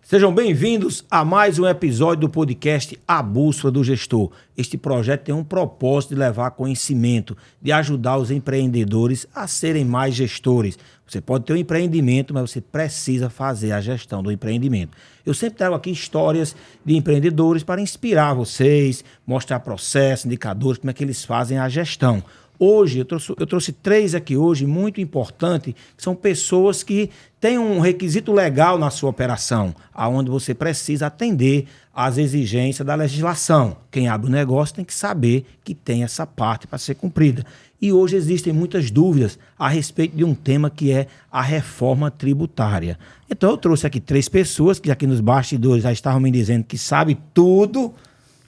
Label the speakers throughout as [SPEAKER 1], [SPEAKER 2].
[SPEAKER 1] Sejam bem-vindos a mais um episódio do podcast A Bússola do Gestor. Este projeto tem um propósito de levar conhecimento, de ajudar os empreendedores a serem mais gestores. Você pode ter um empreendimento, mas você precisa fazer a gestão do empreendimento. Eu sempre trago aqui histórias de empreendedores para inspirar vocês, mostrar processos, indicadores, como é que eles fazem a gestão. Hoje, eu trouxe 3 aqui hoje, muito importante, que são pessoas que têm um requisito legal na sua operação, aonde você precisa atender às exigências da legislação. Quem abre o negócio tem que saber que tem essa parte para ser cumprida. E hoje existem muitas dúvidas a respeito de um tema que é a reforma tributária. Então eu trouxe aqui 3 pessoas que aqui nos bastidores já estavam me dizendo que sabe tudo,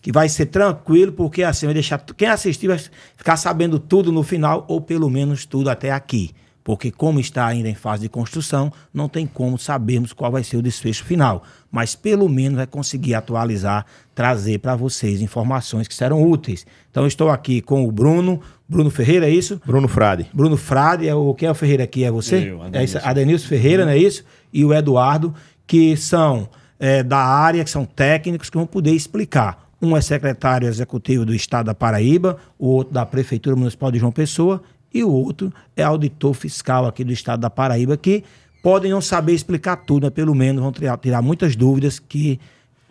[SPEAKER 1] que vai ser tranquilo, porque assim vai deixar quem assistir vai ficar sabendo tudo no final, ou pelo menos tudo até aqui. Porque como está ainda em fase de construção, não tem como sabermos qual vai ser o desfecho final. Mas pelo menos vai conseguir atualizar, trazer para vocês informações que serão úteis. Então eu estou aqui com o Bruno Ferreira, é isso?
[SPEAKER 2] Bruno Frade.
[SPEAKER 1] Bruno Frade, quem é o Ferreira aqui? É você?
[SPEAKER 2] Eu,
[SPEAKER 1] Adenilson Ferreira, não é isso? E o Eduardo, que são da área, que são técnicos, que vão poder explicar. Um é secretário executivo do Estado da Paraíba, o outro da Prefeitura Municipal de João Pessoa e o outro é auditor fiscal aqui do Estado da Paraíba, que podem não saber explicar tudo, mas pelo menos vão tirar muitas dúvidas que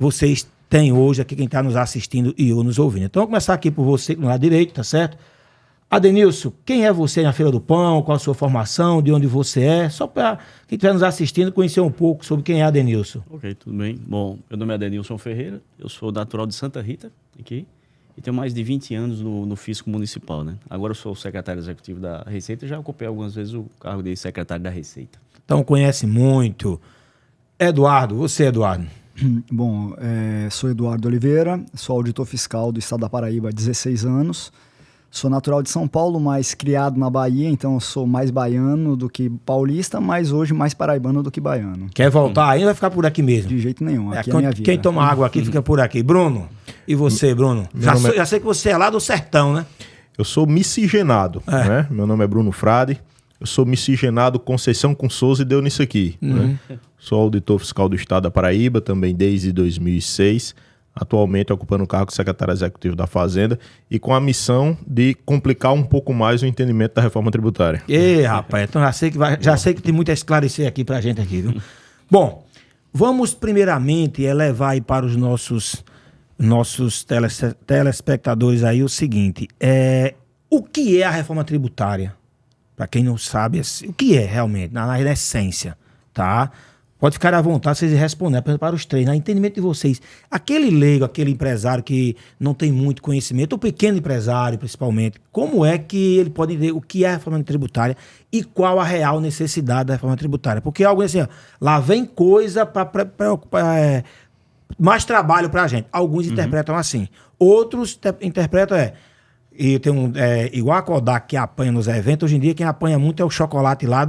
[SPEAKER 1] vocês têm hoje aqui, quem está nos assistindo e ou nos ouvindo. Então, vamos começar aqui por você, no lado direito, tá certo? Adenilson, quem é você na Feira do Pão? Qual a sua formação? De onde você é? Só para quem estiver nos assistindo conhecer um pouco sobre quem é Adenilson.
[SPEAKER 3] Ok, tudo bem. Bom, meu nome é Adenilson Ferreira, eu sou natural de Santa Rita, aqui, e tenho mais de 20 anos no Fisco Municipal, né? Agora eu sou secretário executivo da Receita e já ocupei algumas vezes o cargo de secretário da Receita.
[SPEAKER 1] Então conhece muito. Eduardo, você, Eduardo?
[SPEAKER 4] Bom, sou Eduardo Oliveira, sou auditor fiscal do Estado da Paraíba há 16 anos. Sou natural de São Paulo, mas criado na Bahia, então eu sou mais baiano do que paulista, mas hoje mais paraibano do que baiano.
[SPEAKER 1] Quer voltar ainda ou vai ficar por aqui mesmo?
[SPEAKER 4] De jeito nenhum, aqui é a minha vida.
[SPEAKER 1] Quem toma água aqui fica por aqui. Bruno, e você, Bruno? Já sei que você é lá do sertão, né?
[SPEAKER 2] Eu sou miscigenado, né? Meu nome é Bruno Frade, eu sou miscigenado Conceição com Souza e deu nisso aqui. Né? Sou auditor fiscal do Estado da Paraíba, também desde 2006. Atualmente ocupando o cargo de secretário executivo da Fazenda e com a missão de complicar um pouco mais o entendimento da reforma tributária.
[SPEAKER 1] Rapaz, então já sei que tem muito a esclarecer aqui pra gente aqui, viu? Bom, vamos primeiramente levar aí para os nossos telespectadores aí o seguinte, o que é a reforma tributária? Para quem não sabe, o que é realmente, na essência, tá? Pode ficar à vontade, vocês respondem para os 3, no entendimento de vocês. Aquele leigo, aquele empresário que não tem muito conhecimento, o pequeno empresário principalmente, como é que ele pode entender o que é a reforma tributária e qual a real necessidade da reforma tributária? Porque algo assim, lá vem coisa para mais trabalho para a gente. Alguns interpretam assim. Outros interpretam e tem igual a Kodak que apanha nos eventos. Hoje em dia quem apanha muito é o chocolate lá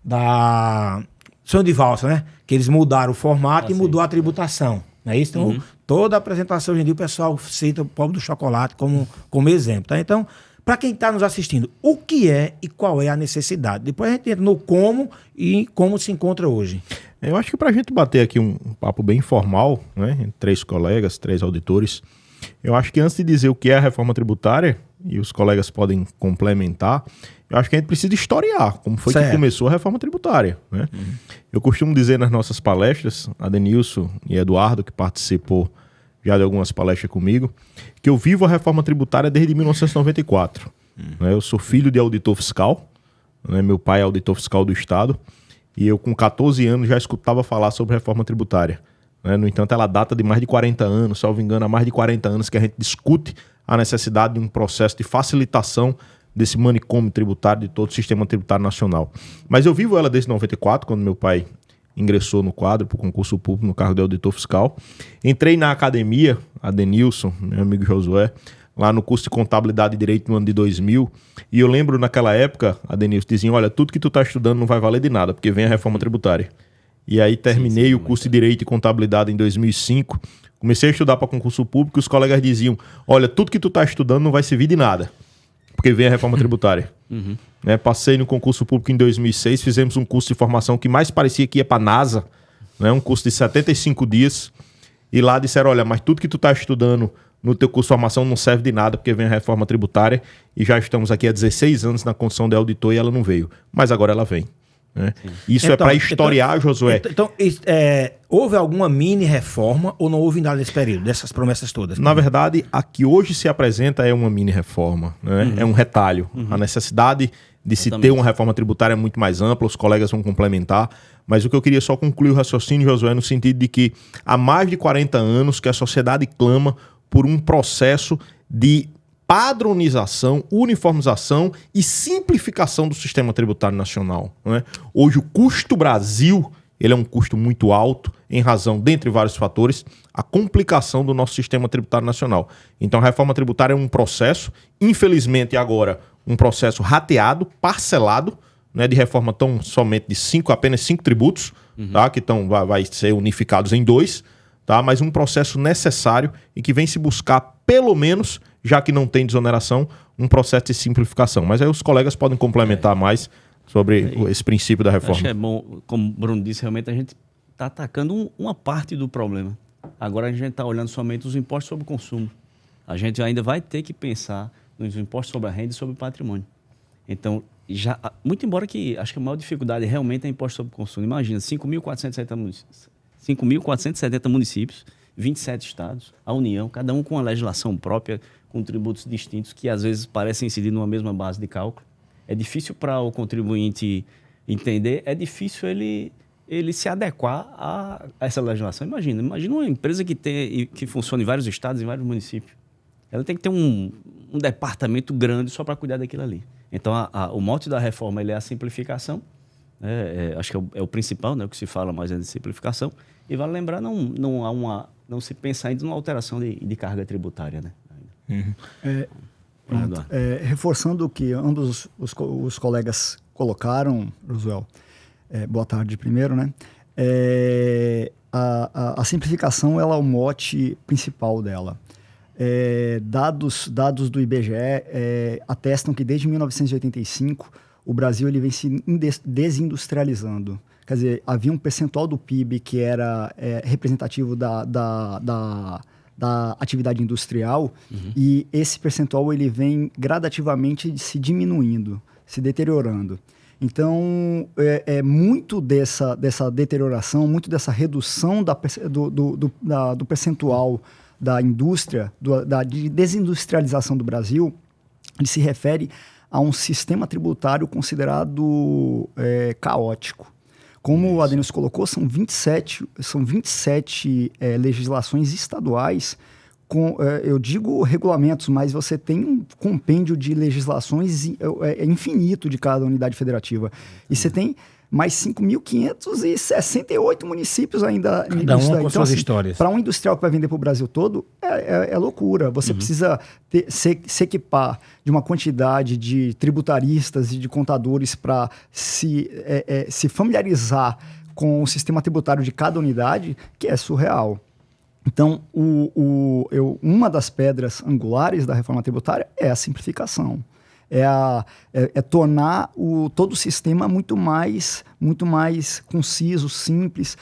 [SPEAKER 1] da Sonho de Valsa, né? Que eles mudaram o formato e mudou a tributação. Não é isso? Então, toda a apresentação hoje em dia o pessoal cita o pobre do chocolate como exemplo. Tá? Então, para quem está nos assistindo, o que é e qual é a necessidade? Depois a gente entra no como e como se encontra hoje.
[SPEAKER 2] Eu acho que para a gente bater aqui um papo bem informal, né? Entre 3 colegas, 3 auditores, eu acho que antes de dizer o que é a reforma tributária, e os colegas podem complementar, eu acho que a gente precisa historiar como foi que começou a reforma tributária. Né? Eu costumo dizer nas nossas palestras, Adenilson e Eduardo, que participou já de algumas palestras comigo, que eu vivo a reforma tributária desde 1994. Né? Eu sou filho de auditor fiscal, né? Meu pai é auditor fiscal do Estado, e eu com 14 anos já escutava falar sobre reforma tributária. Né? No entanto, ela data de mais de 40 anos, salvo engano, há mais de 40 anos que a gente discute a necessidade de um processo de facilitação desse manicômio tributário de todo o sistema tributário nacional. Mas eu vivo ela desde 94, quando meu pai ingressou no quadro para o concurso público no cargo de auditor fiscal. Entrei na academia, Adenilson, meu amigo Josué, lá no curso de Contabilidade e Direito no ano de 2000, e eu lembro naquela época, Adenilson, diziam, olha, tudo que tu está estudando não vai valer de nada, porque vem a reforma tributária. E aí terminei o curso de Direito e Contabilidade em 2005, comecei a estudar para concurso público e os colegas diziam, olha, tudo que tu está estudando não vai servir de nada, porque vem a reforma tributária. Né? Passei no concurso público em 2006, fizemos um curso de formação que mais parecia que ia para a NASA né? Um curso de 75 dias. E lá disseram, olha, mas tudo que tu está estudando no teu curso de formação não serve de nada, porque vem a reforma tributária e já estamos aqui há 16 anos na condição de auditor e ela não veio. Mas agora ela vem. Né? Isso é para historiar, Josué.
[SPEAKER 1] Então, houve alguma mini reforma ou não houve nada nesse período, dessas promessas todas?
[SPEAKER 2] Na verdade, a que hoje se apresenta é uma mini reforma, né? É um retalho. A necessidade de se ter uma reforma tributária é muito mais ampla, os colegas vão complementar, mas o que eu queria só concluir o raciocínio, Josué, no sentido de que há mais de 40 anos que a sociedade clama por um processo de padronização, uniformização e simplificação do sistema tributário nacional. Né? Hoje o custo Brasil ele é um custo muito alto em razão, dentre vários fatores, a complicação do nosso sistema tributário nacional. Então a reforma tributária é um processo, infelizmente agora, um processo rateado, parcelado, né, de reforma tão somente de apenas 5 tributos, tá, que vai ser unificados em 2, tá, mas um processo necessário e que vem se buscar, pelo menos, já que não tem desoneração, um processo de simplificação. Mas aí os colegas podem complementar mais sobre esse princípio da reforma.
[SPEAKER 3] Acho que é bom, como o Bruno disse, realmente a gente está atacando uma parte do problema. Agora a gente está olhando somente os impostos sobre o consumo. A gente ainda vai ter que pensar nos impostos sobre a renda e sobre o patrimônio. Então, muito embora que acho que a maior dificuldade realmente é imposto sobre o consumo. Imagina, 5.470 municípios, 27 estados, a União, cada um com uma legislação própria, com tributos distintos, que às vezes parecem incidir numa mesma base de cálculo. É difícil para o contribuinte entender, é difícil ele se adequar a essa legislação. Imagina uma empresa que funciona em vários estados, em vários municípios. Ela tem que ter um departamento grande só para cuidar daquilo ali. Então, o mote da reforma ele é a simplificação. Acho que é o principal, né? O que se fala mais é de simplificação. E vale lembrar, não se pensa ainda numa alteração de carga tributária. Né?
[SPEAKER 4] Reforçando o que ambos os colegas colocaram, Josué, boa tarde primeiro, né? A simplificação ela é o mote principal dela. Dados do IBGE atestam que desde 1985 o Brasil ele vem se desindustrializando. Quer dizer, havia um percentual do PIB que era representativo da atividade industrial, e esse percentual ele vem gradativamente se diminuindo, se deteriorando. Então, muito dessa deterioração, muito dessa redução do percentual da indústria, de desindustrialização do Brasil, ele se refere a um sistema tributário considerado caótico. Como o Adenilson colocou, são 27 legislações estaduais, eu digo regulamentos, mas você tem um compêndio de legislações infinito de cada unidade federativa. E você tem mais 5.568 municípios ainda.
[SPEAKER 1] Cada um com suas histórias.
[SPEAKER 4] Para um industrial que vai vender para o Brasil todo, é loucura. Você precisa se equipar de uma quantidade de tributaristas e de contadores para se familiarizar com o sistema tributário de cada unidade, que é surreal. Então, uma das pedras angulares da reforma tributária é a simplificação. Tornar todo o sistema muito mais conciso, simples,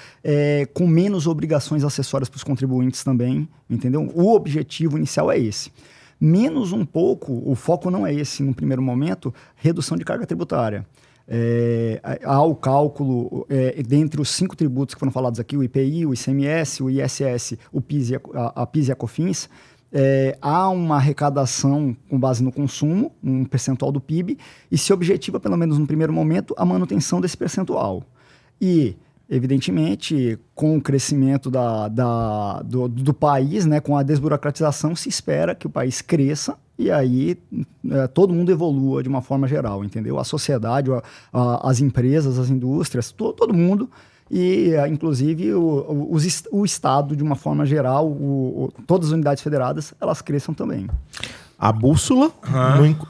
[SPEAKER 4] com menos obrigações acessórias para os contribuintes também, entendeu? O objetivo inicial é esse. Menos um pouco, o foco não é esse no primeiro momento, redução de carga tributária. Há o cálculo, dentre os 5 tributos que foram falados aqui, o IPI, o ICMS, o ISS, o PIS a PIS e a COFINS, há uma arrecadação com base no consumo, um percentual do PIB, e se objetiva, pelo menos no primeiro momento, a manutenção desse percentual. E, evidentemente, com o crescimento do país, né, com a desburocratização, se espera que o país cresça e aí todo mundo evolua de uma forma geral, entendeu? A sociedade, as empresas, as indústrias, todo mundo. E, inclusive, o Estado, de uma forma geral, todas as unidades federadas, elas cresçam também.
[SPEAKER 2] A bússola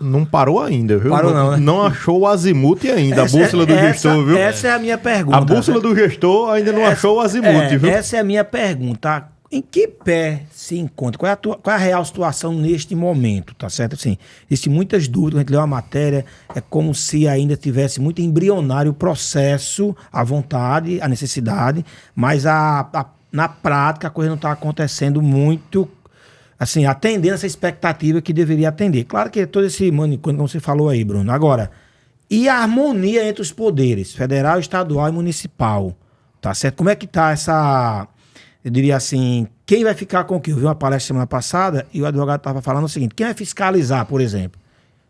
[SPEAKER 2] não parou ainda, viu?
[SPEAKER 1] Parou não, né?
[SPEAKER 2] Não achou o azimuth ainda, a bússola do gestor, viu?
[SPEAKER 1] Essa é a minha pergunta.
[SPEAKER 2] A bússola do gestor ainda não achou o azimuth, viu?
[SPEAKER 1] Essa é a minha pergunta. em que pé se encontra? Qual é a real situação neste momento, tá certo? Assim, existem muitas dúvidas, a gente leu a matéria, é como se ainda tivesse muito embrionário o processo, a vontade, a necessidade, mas na prática a coisa não está acontecendo muito, assim, atendendo essa expectativa que deveria atender. Claro que todo esse manicômio, como você falou aí, Bruno. Agora, e a harmonia entre os poderes, federal, estadual e municipal, tá certo? Como é que está essa... Eu diria assim, quem vai ficar com o quê? Eu vi uma palestra semana passada e o advogado estava falando o seguinte, quem vai fiscalizar, por exemplo?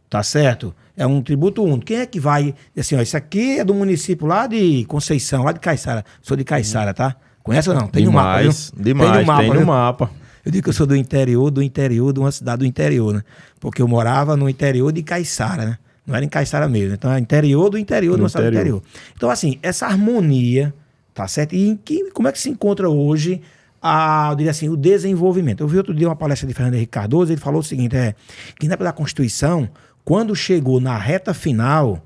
[SPEAKER 1] Tá certo? É um tributo único. Quem é que vai... Assim, ó, isso aqui é do município lá de Conceição, lá de Caiçara. Sou de Caiçara, tá? Conhece ou não? Tem no mapa, viu?
[SPEAKER 2] Demais, tem no mapa.
[SPEAKER 1] Eu digo que eu sou do interior de uma cidade do interior, né? Porque eu morava no interior de Caiçara, né? Não era em Caiçara mesmo. Então, é interior de uma cidade do interior. Então, assim, essa harmonia... Tá certo? E como é que se encontra hoje eu diria assim, o desenvolvimento? Eu vi outro dia uma palestra de Fernando Henrique Cardoso, ele falou o seguinte, que na época da Constituição, quando chegou na reta final,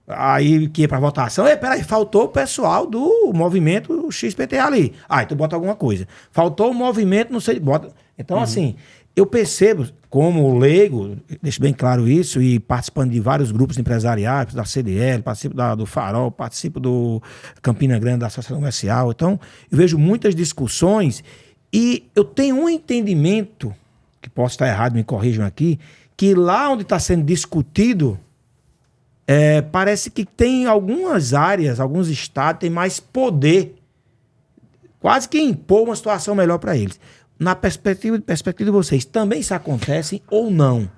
[SPEAKER 1] aí que ia para votação, peraí, faltou o pessoal do movimento XPTA ali. Então bota alguma coisa. Faltou o movimento, não sei, bota... Então, assim, eu percebo, como leigo, deixo bem claro isso, e participando de vários grupos empresariais, da CDL, participo do Farol, participo do Campina Grande, da Associação Comercial. Então, eu vejo muitas discussões e eu tenho um entendimento, que posso estar errado, me corrijam aqui, que lá onde está sendo discutido, parece que tem algumas áreas, alguns estados têm mais poder, quase que impor uma situação melhor para eles. Na perspectiva de vocês, também isso acontece ou não?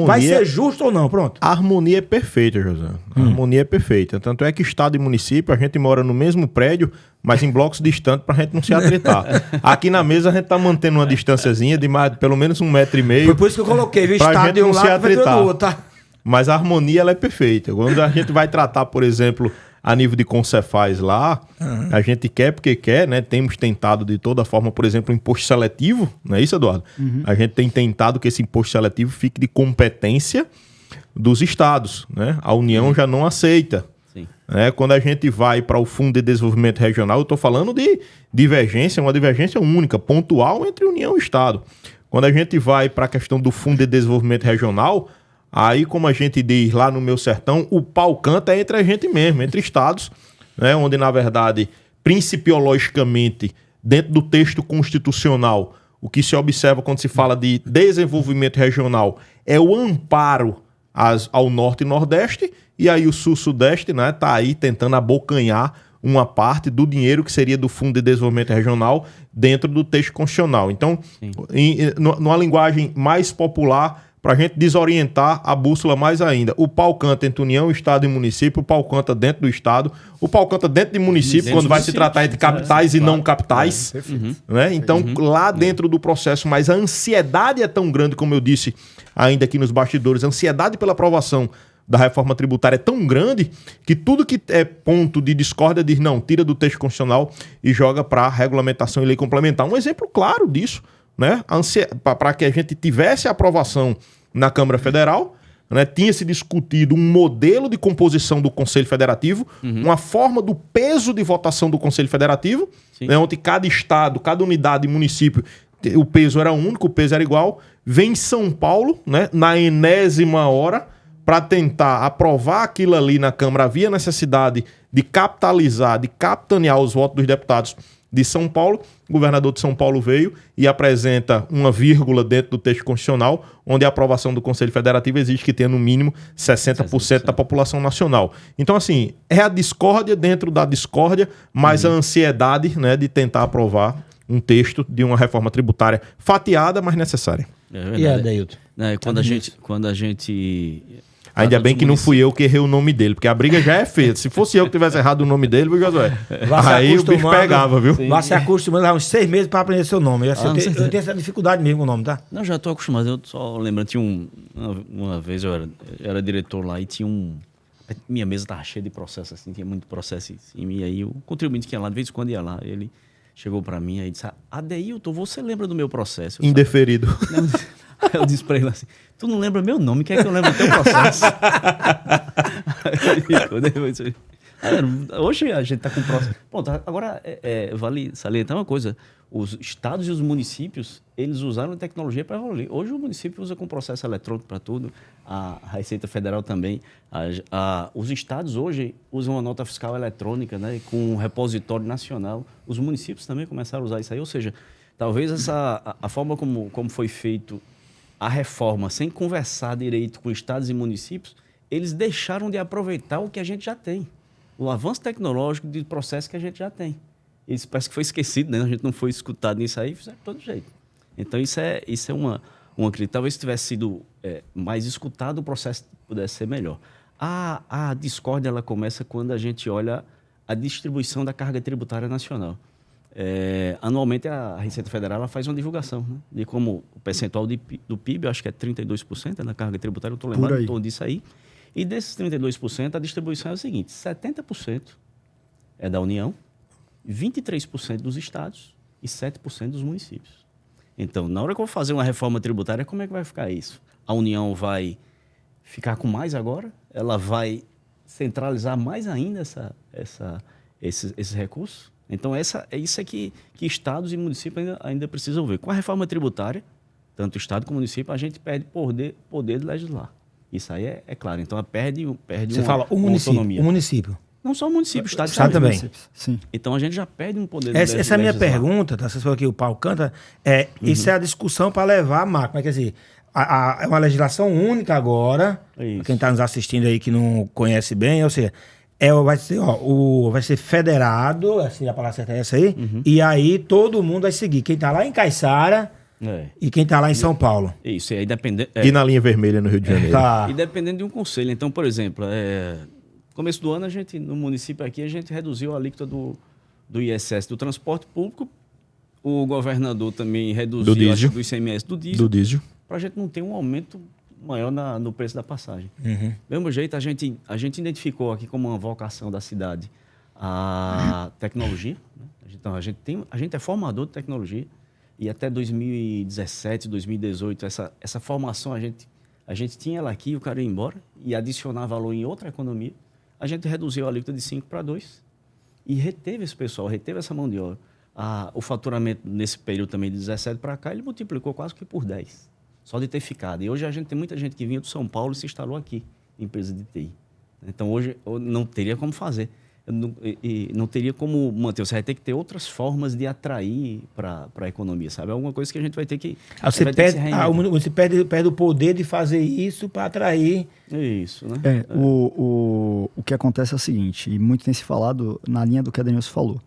[SPEAKER 1] Vai ser justo ou não? Pronto.
[SPEAKER 2] A harmonia é perfeita, José. A harmonia é perfeita. Tanto é que estado e município, a gente mora no mesmo prédio, mas em blocos distantes pra gente não se atritar. Aqui na mesa a gente tá mantendo uma distânciazinha de mais, pelo menos 1,5 metro.
[SPEAKER 1] Foi por isso que eu coloquei, viu? Estado de um lado e do outro, tá?
[SPEAKER 2] Mas a harmonia, ela é perfeita. Quando a gente vai tratar, por exemplo... A nível de Concefaz lá, a gente quer porque quer, né? Temos tentado de toda forma, por exemplo, imposto seletivo, não é isso, Eduardo? A gente tem tentado que esse imposto seletivo fique de competência dos estados, né? A União já não aceita.
[SPEAKER 3] Sim.
[SPEAKER 2] Né? Quando a gente vai para o Fundo de Desenvolvimento Regional, eu estou falando de divergência, uma divergência única, pontual entre União e Estado. Quando a gente vai para a questão do Fundo de Desenvolvimento Regional... Aí, como a gente diz lá no meu sertão, o pau canta entre a gente mesmo, entre estados, né, onde, na verdade, principiologicamente, dentro do texto constitucional, o que se observa quando se fala de desenvolvimento regional é o amparo ao norte e nordeste, e aí o sul-sudeste, né, tá aí tentando abocanhar uma parte do dinheiro que seria do Fundo de Desenvolvimento Regional dentro do texto constitucional. Então, numa linguagem mais popular, para a gente desorientar a bússola mais ainda. O pau canta entre União, Estado e município, o pau canta dentro do Estado, o pau canta dentro de município, quando vai se tratar entre capitais e não capitais. Né? Então, lá dentro do processo, mas a ansiedade é tão grande, como eu disse ainda aqui nos bastidores, a ansiedade pela aprovação da reforma tributária é tão grande que tudo que é ponto de discórdia diz não, tira do texto constitucional e joga para regulamentação e lei complementar. Um exemplo claro disso, né? Para que a gente tivesse a aprovação na Câmara Federal, né? Tinha se discutido um modelo de composição do Conselho Federativo, uma forma do peso de votação do Conselho Federativo, né? Onde cada estado, cada unidade e município, o peso era único, o peso era igual. Vem São Paulo, né? Na enésima hora, para tentar aprovar aquilo ali na Câmara. Havia necessidade de capitalizar, de capitanear os votos dos deputados de São Paulo. O governador de São Paulo veio e apresenta uma vírgula dentro do texto constitucional, onde a aprovação do Conselho Federativo exige que tenha no mínimo 60% da população nacional. Então, assim, é a discórdia dentro da discórdia, mas a ansiedade, né, de tentar aprovar um texto de uma reforma tributária fatiada, mas necessária.
[SPEAKER 1] E a Adeilton?
[SPEAKER 3] Quando a gente
[SPEAKER 2] Ainda bem que não fui eu que errei o nome dele, porque a briga já é feita. Se fosse eu que tivesse errado o nome dele, viu, Josué? Aí o bicho pegava, viu?
[SPEAKER 1] Vai se acostumando uns 6 meses para aprender seu nome. Eu tenho essa dificuldade mesmo com o nome, tá?
[SPEAKER 3] Não, já estou acostumado. Eu só lembrando, tinha uma vez eu era diretor lá e tinha minha mesa estava cheia de processo, assim, tinha muito processo em cima. E aí o contribuinte que ia lá, de vez em quando ia lá, ele chegou para mim e disse: Adeilton, você lembra do meu processo?
[SPEAKER 2] Indeferido.
[SPEAKER 3] Eu disse pra ele assim: tu não lembra meu nome, quer que eu lembre do teu processo? Hoje a gente está com o processo. Pronto, agora vale salientar uma coisa. Os estados e os municípios, eles usaram a tecnologia para evoluir. Hoje o município usa com processo eletrônico para tudo, a Receita Federal também. Os estados hoje usam a nota fiscal eletrônica, né, com um repositório nacional. Os municípios também começaram a usar isso aí. Ou seja, talvez a forma como foi feito a reforma, sem conversar direito com estados e municípios, eles deixaram de aproveitar o que a gente já tem. O avanço tecnológico de processo que a gente já tem. Isso parece que foi esquecido, né? A gente não foi escutado nisso aí, fizeram de todo jeito. Então, isso é uma crítica. Talvez se tivesse sido mais escutado, o processo pudesse ser melhor. A discórdia ela começa quando a gente olha a distribuição da carga tributária nacional. Anualmente, a Receita Federal ela faz uma divulgação, né, de como o percentual do PIB, eu acho que é 32% na carga tributária, eu estou lembrando em torno disso aí. E desses 32%, a distribuição é o seguinte: 70% é da União, 23% dos estados e 7% dos municípios. Então, na hora que eu vou fazer uma reforma tributária, como é que vai ficar isso? A União vai ficar com mais agora? Ela vai centralizar mais ainda esses recursos? Então, isso é que estados e municípios ainda precisam ver. Com a reforma tributária, tanto estado como município, a gente perde poder de legislar. Isso aí é claro. Então, perde
[SPEAKER 1] Você fala o município.
[SPEAKER 3] Não só o município, o estado
[SPEAKER 1] também.
[SPEAKER 4] Sim.
[SPEAKER 3] Então a gente já perde um poder.
[SPEAKER 1] Essa é a minha pergunta, tá? Você falou que o pau canta. Isso é a discussão para levar a máquina. Quer dizer, é uma legislação única agora. Para quem está nos assistindo aí que não conhece bem, ou seja, vai ser federado, assim, a palavra certa é essa aí, e aí todo mundo vai seguir. Quem está lá em Caiçara e quem está lá em São Paulo.
[SPEAKER 3] Isso, e aí dependendo.
[SPEAKER 2] E na linha vermelha no Rio de Janeiro.
[SPEAKER 1] Tá.
[SPEAKER 3] E dependendo de um conselho. Então, por exemplo, começo do ano, no município aqui, a gente reduziu a alíquota do ISS do transporte público. O governador também reduziu do ICMS do diesel. Para a gente não ter um aumento maior no preço da passagem. Do mesmo jeito, a gente identificou aqui como uma vocação da cidade a tecnologia. Né? Então, a gente é formador de tecnologia. E até 2017, 2018, essa formação, a gente tinha ela aqui, o cara ia embora e adicionar valor em outra economia. A gente reduziu a alíquota de 5 para 2 e reteve esse pessoal, reteve essa mão de obra. O faturamento nesse período também de 17 para cá, ele multiplicou quase que por 10, só de ter ficado. E hoje a gente tem muita gente que vinha de São Paulo e se instalou aqui, empresa de TI. Então hoje não teria como fazer, não teria como manter. Você vai ter que ter outras formas de atrair para a economia, sabe? É alguma coisa que a gente vai ter que...
[SPEAKER 1] Você perde o poder de fazer isso para atrair...
[SPEAKER 3] Isso, né?
[SPEAKER 4] O que acontece é o seguinte, e muito tem se falado na linha do que a Denilson falou.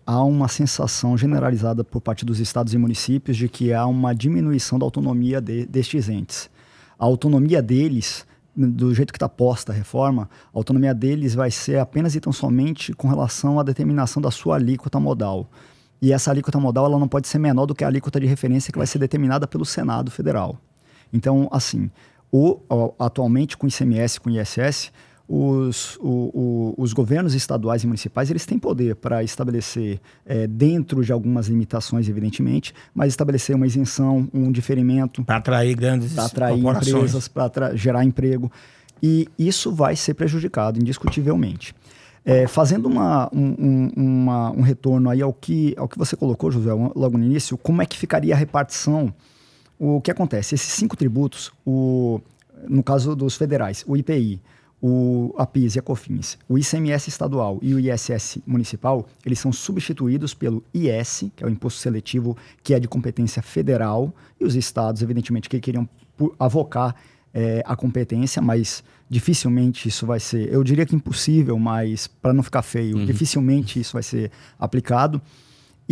[SPEAKER 4] Há uma sensação generalizada por parte dos estados e municípios de que há uma diminuição da autonomia destes entes. A autonomia deles, do jeito que está posta a reforma, a autonomia deles vai ser apenas e tão somente com relação à determinação da sua alíquota modal. E essa alíquota modal ela não pode ser menor do que a alíquota de referência que vai ser determinada pelo Senado Federal. Então, assim, atualmente com ICMS, com ISS, os governos estaduais e municipais eles têm poder para estabelecer, dentro de algumas limitações, evidentemente, mas estabelecer uma isenção, um diferimento.
[SPEAKER 1] Para atrair grandes
[SPEAKER 4] empresas, para gerar emprego. E isso vai ser prejudicado, indiscutivelmente. Fazendo um retorno aí ao que você colocou, José, logo no início, como é que ficaria a repartição? O que acontece? Esses 5 tributos, no caso dos federais, o IPI, a PIS e a COFINS, o ICMS estadual e o ISS municipal, eles são substituídos pelo IS, que é o Imposto Seletivo, que é de competência federal, e os estados, evidentemente, que queriam avocar a competência, mas dificilmente isso vai ser, eu diria que impossível, mas para não ficar feio, dificilmente isso vai ser aplicado.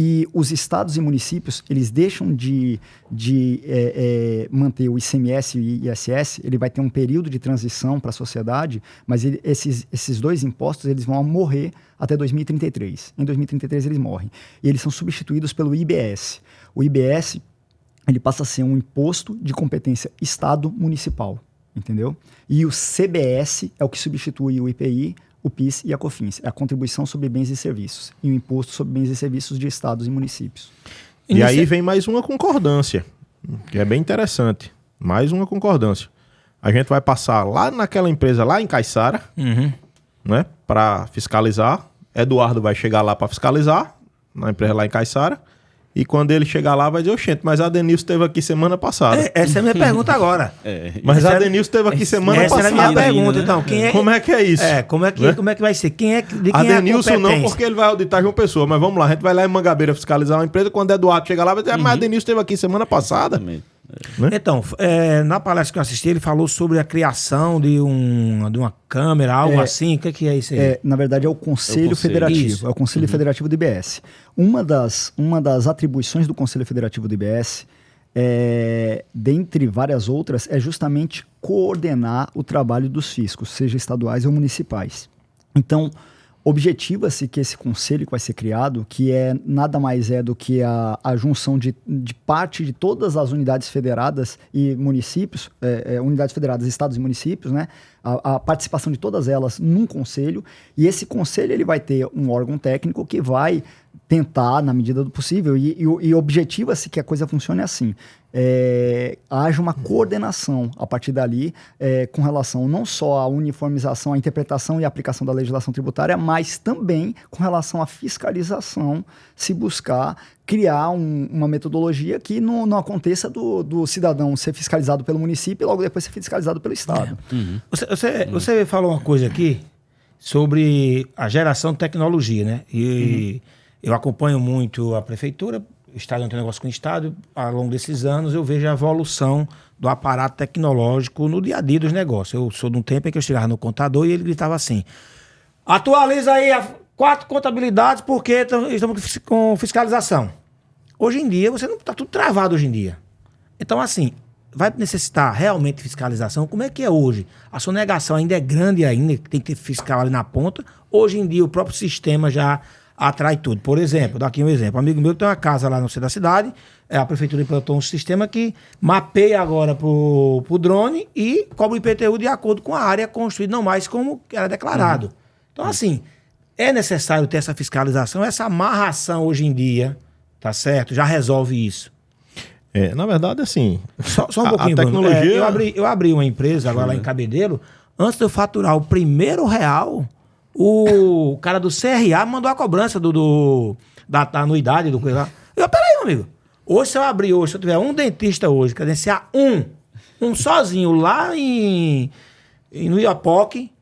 [SPEAKER 4] E os estados e municípios, eles deixam de manter o ICMS e o ISS, ele vai ter um período de transição para a sociedade, mas esses 2 impostos eles vão morrer até 2033. Em 2033 eles morrem. E eles são substituídos pelo IBS. O IBS ele passa a ser um imposto de competência Estado-municipal, entendeu? E o CBS é o que substitui o IPI, o PIS e a COFINS, é a contribuição sobre bens e serviços, e o imposto sobre bens e serviços de estados e municípios.
[SPEAKER 2] E aí vem mais uma concordância, que é bem interessante. Mais uma concordância. A gente vai passar lá naquela empresa, lá em Caiçara, né, para fiscalizar. Eduardo vai chegar lá para fiscalizar, na empresa lá em Caiçara. E quando ele chegar lá, vai dizer, oxente, mas a Denilson esteve aqui semana passada.
[SPEAKER 1] Essa é a minha pergunta agora.
[SPEAKER 2] Mas a Denilson esteve aqui semana passada.
[SPEAKER 1] Essa era a minha pergunta, então.
[SPEAKER 2] Como é que é isso?
[SPEAKER 1] Como é que vai ser? De quem
[SPEAKER 2] a Denilson
[SPEAKER 1] é a
[SPEAKER 2] não, porque ele vai auditar João Pessoa. Mas vamos lá, a gente vai lá em Mangabeira fiscalizar uma empresa. Quando o Eduardo chegar lá, vai dizer, mas a Denilson esteve aqui semana passada.
[SPEAKER 3] Exatamente.
[SPEAKER 2] Né?
[SPEAKER 1] Então, na palestra que eu assisti, ele falou sobre a criação de uma câmera, algo assim. O que é isso aí?
[SPEAKER 4] Na verdade, é o Conselho Federativo.
[SPEAKER 1] Isso.
[SPEAKER 4] É o Conselho Federativo do IBS. Uma das atribuições do Conselho Federativo do IBS, dentre várias outras, é justamente coordenar o trabalho dos fiscos, seja estaduais ou municipais. Então, objetiva-se que esse conselho que vai ser criado, que nada mais é do que a junção de parte de todas as unidades federadas e municípios, unidades federadas, estados e municípios, né? A participação de todas elas num conselho, e esse conselho ele vai ter um órgão técnico que vai tentar, na medida do possível, e objetiva-se que a coisa funcione assim. Haja uma coordenação a partir dali com relação não só à uniformização, à interpretação e aplicação da legislação tributária, mas também com relação à fiscalização, se buscar criar uma metodologia que não aconteça do cidadão ser fiscalizado pelo município e logo depois ser fiscalizado pelo Estado.
[SPEAKER 1] Você falou uma coisa aqui sobre a geração de tecnologia, né? E eu acompanho muito a prefeitura, o Estado não tem negócio com o Estado, ao longo desses anos eu vejo a evolução do aparato tecnológico no dia a dia dos negócios. Eu sou de um tempo em que eu chegava no contador e ele gritava assim, atualiza aí 4 contabilidades porque estamos com fiscalização. Hoje em dia, está tudo travado hoje em dia. Então, assim, vai necessitar realmente de fiscalização? Como é que é hoje? A sonegação ainda é grande ainda, tem que ter fiscal ali na ponta. Hoje em dia, o próprio sistema já atrai tudo. Por exemplo, daqui um exemplo. Um amigo meu que tem uma casa lá no centro da cidade, a prefeitura implantou um sistema que mapeia agora pro drone e cobra o IPTU de acordo com a área construída, não mais como era declarado. Então, assim, é necessário ter essa fiscalização, essa amarração hoje em dia, tá certo? Já resolve isso.
[SPEAKER 2] Na verdade, assim...
[SPEAKER 1] Só um pouquinho,
[SPEAKER 2] a tecnologia...
[SPEAKER 1] eu abri uma empresa agora lá em Cabedelo, antes de eu faturar o primeiro real, o cara do CRA mandou a cobrança da anuidade do coisa lá. Peraí, meu amigo. Hoje, se eu tiver um dentista hoje, credenciar um sozinho lá no Iapoque,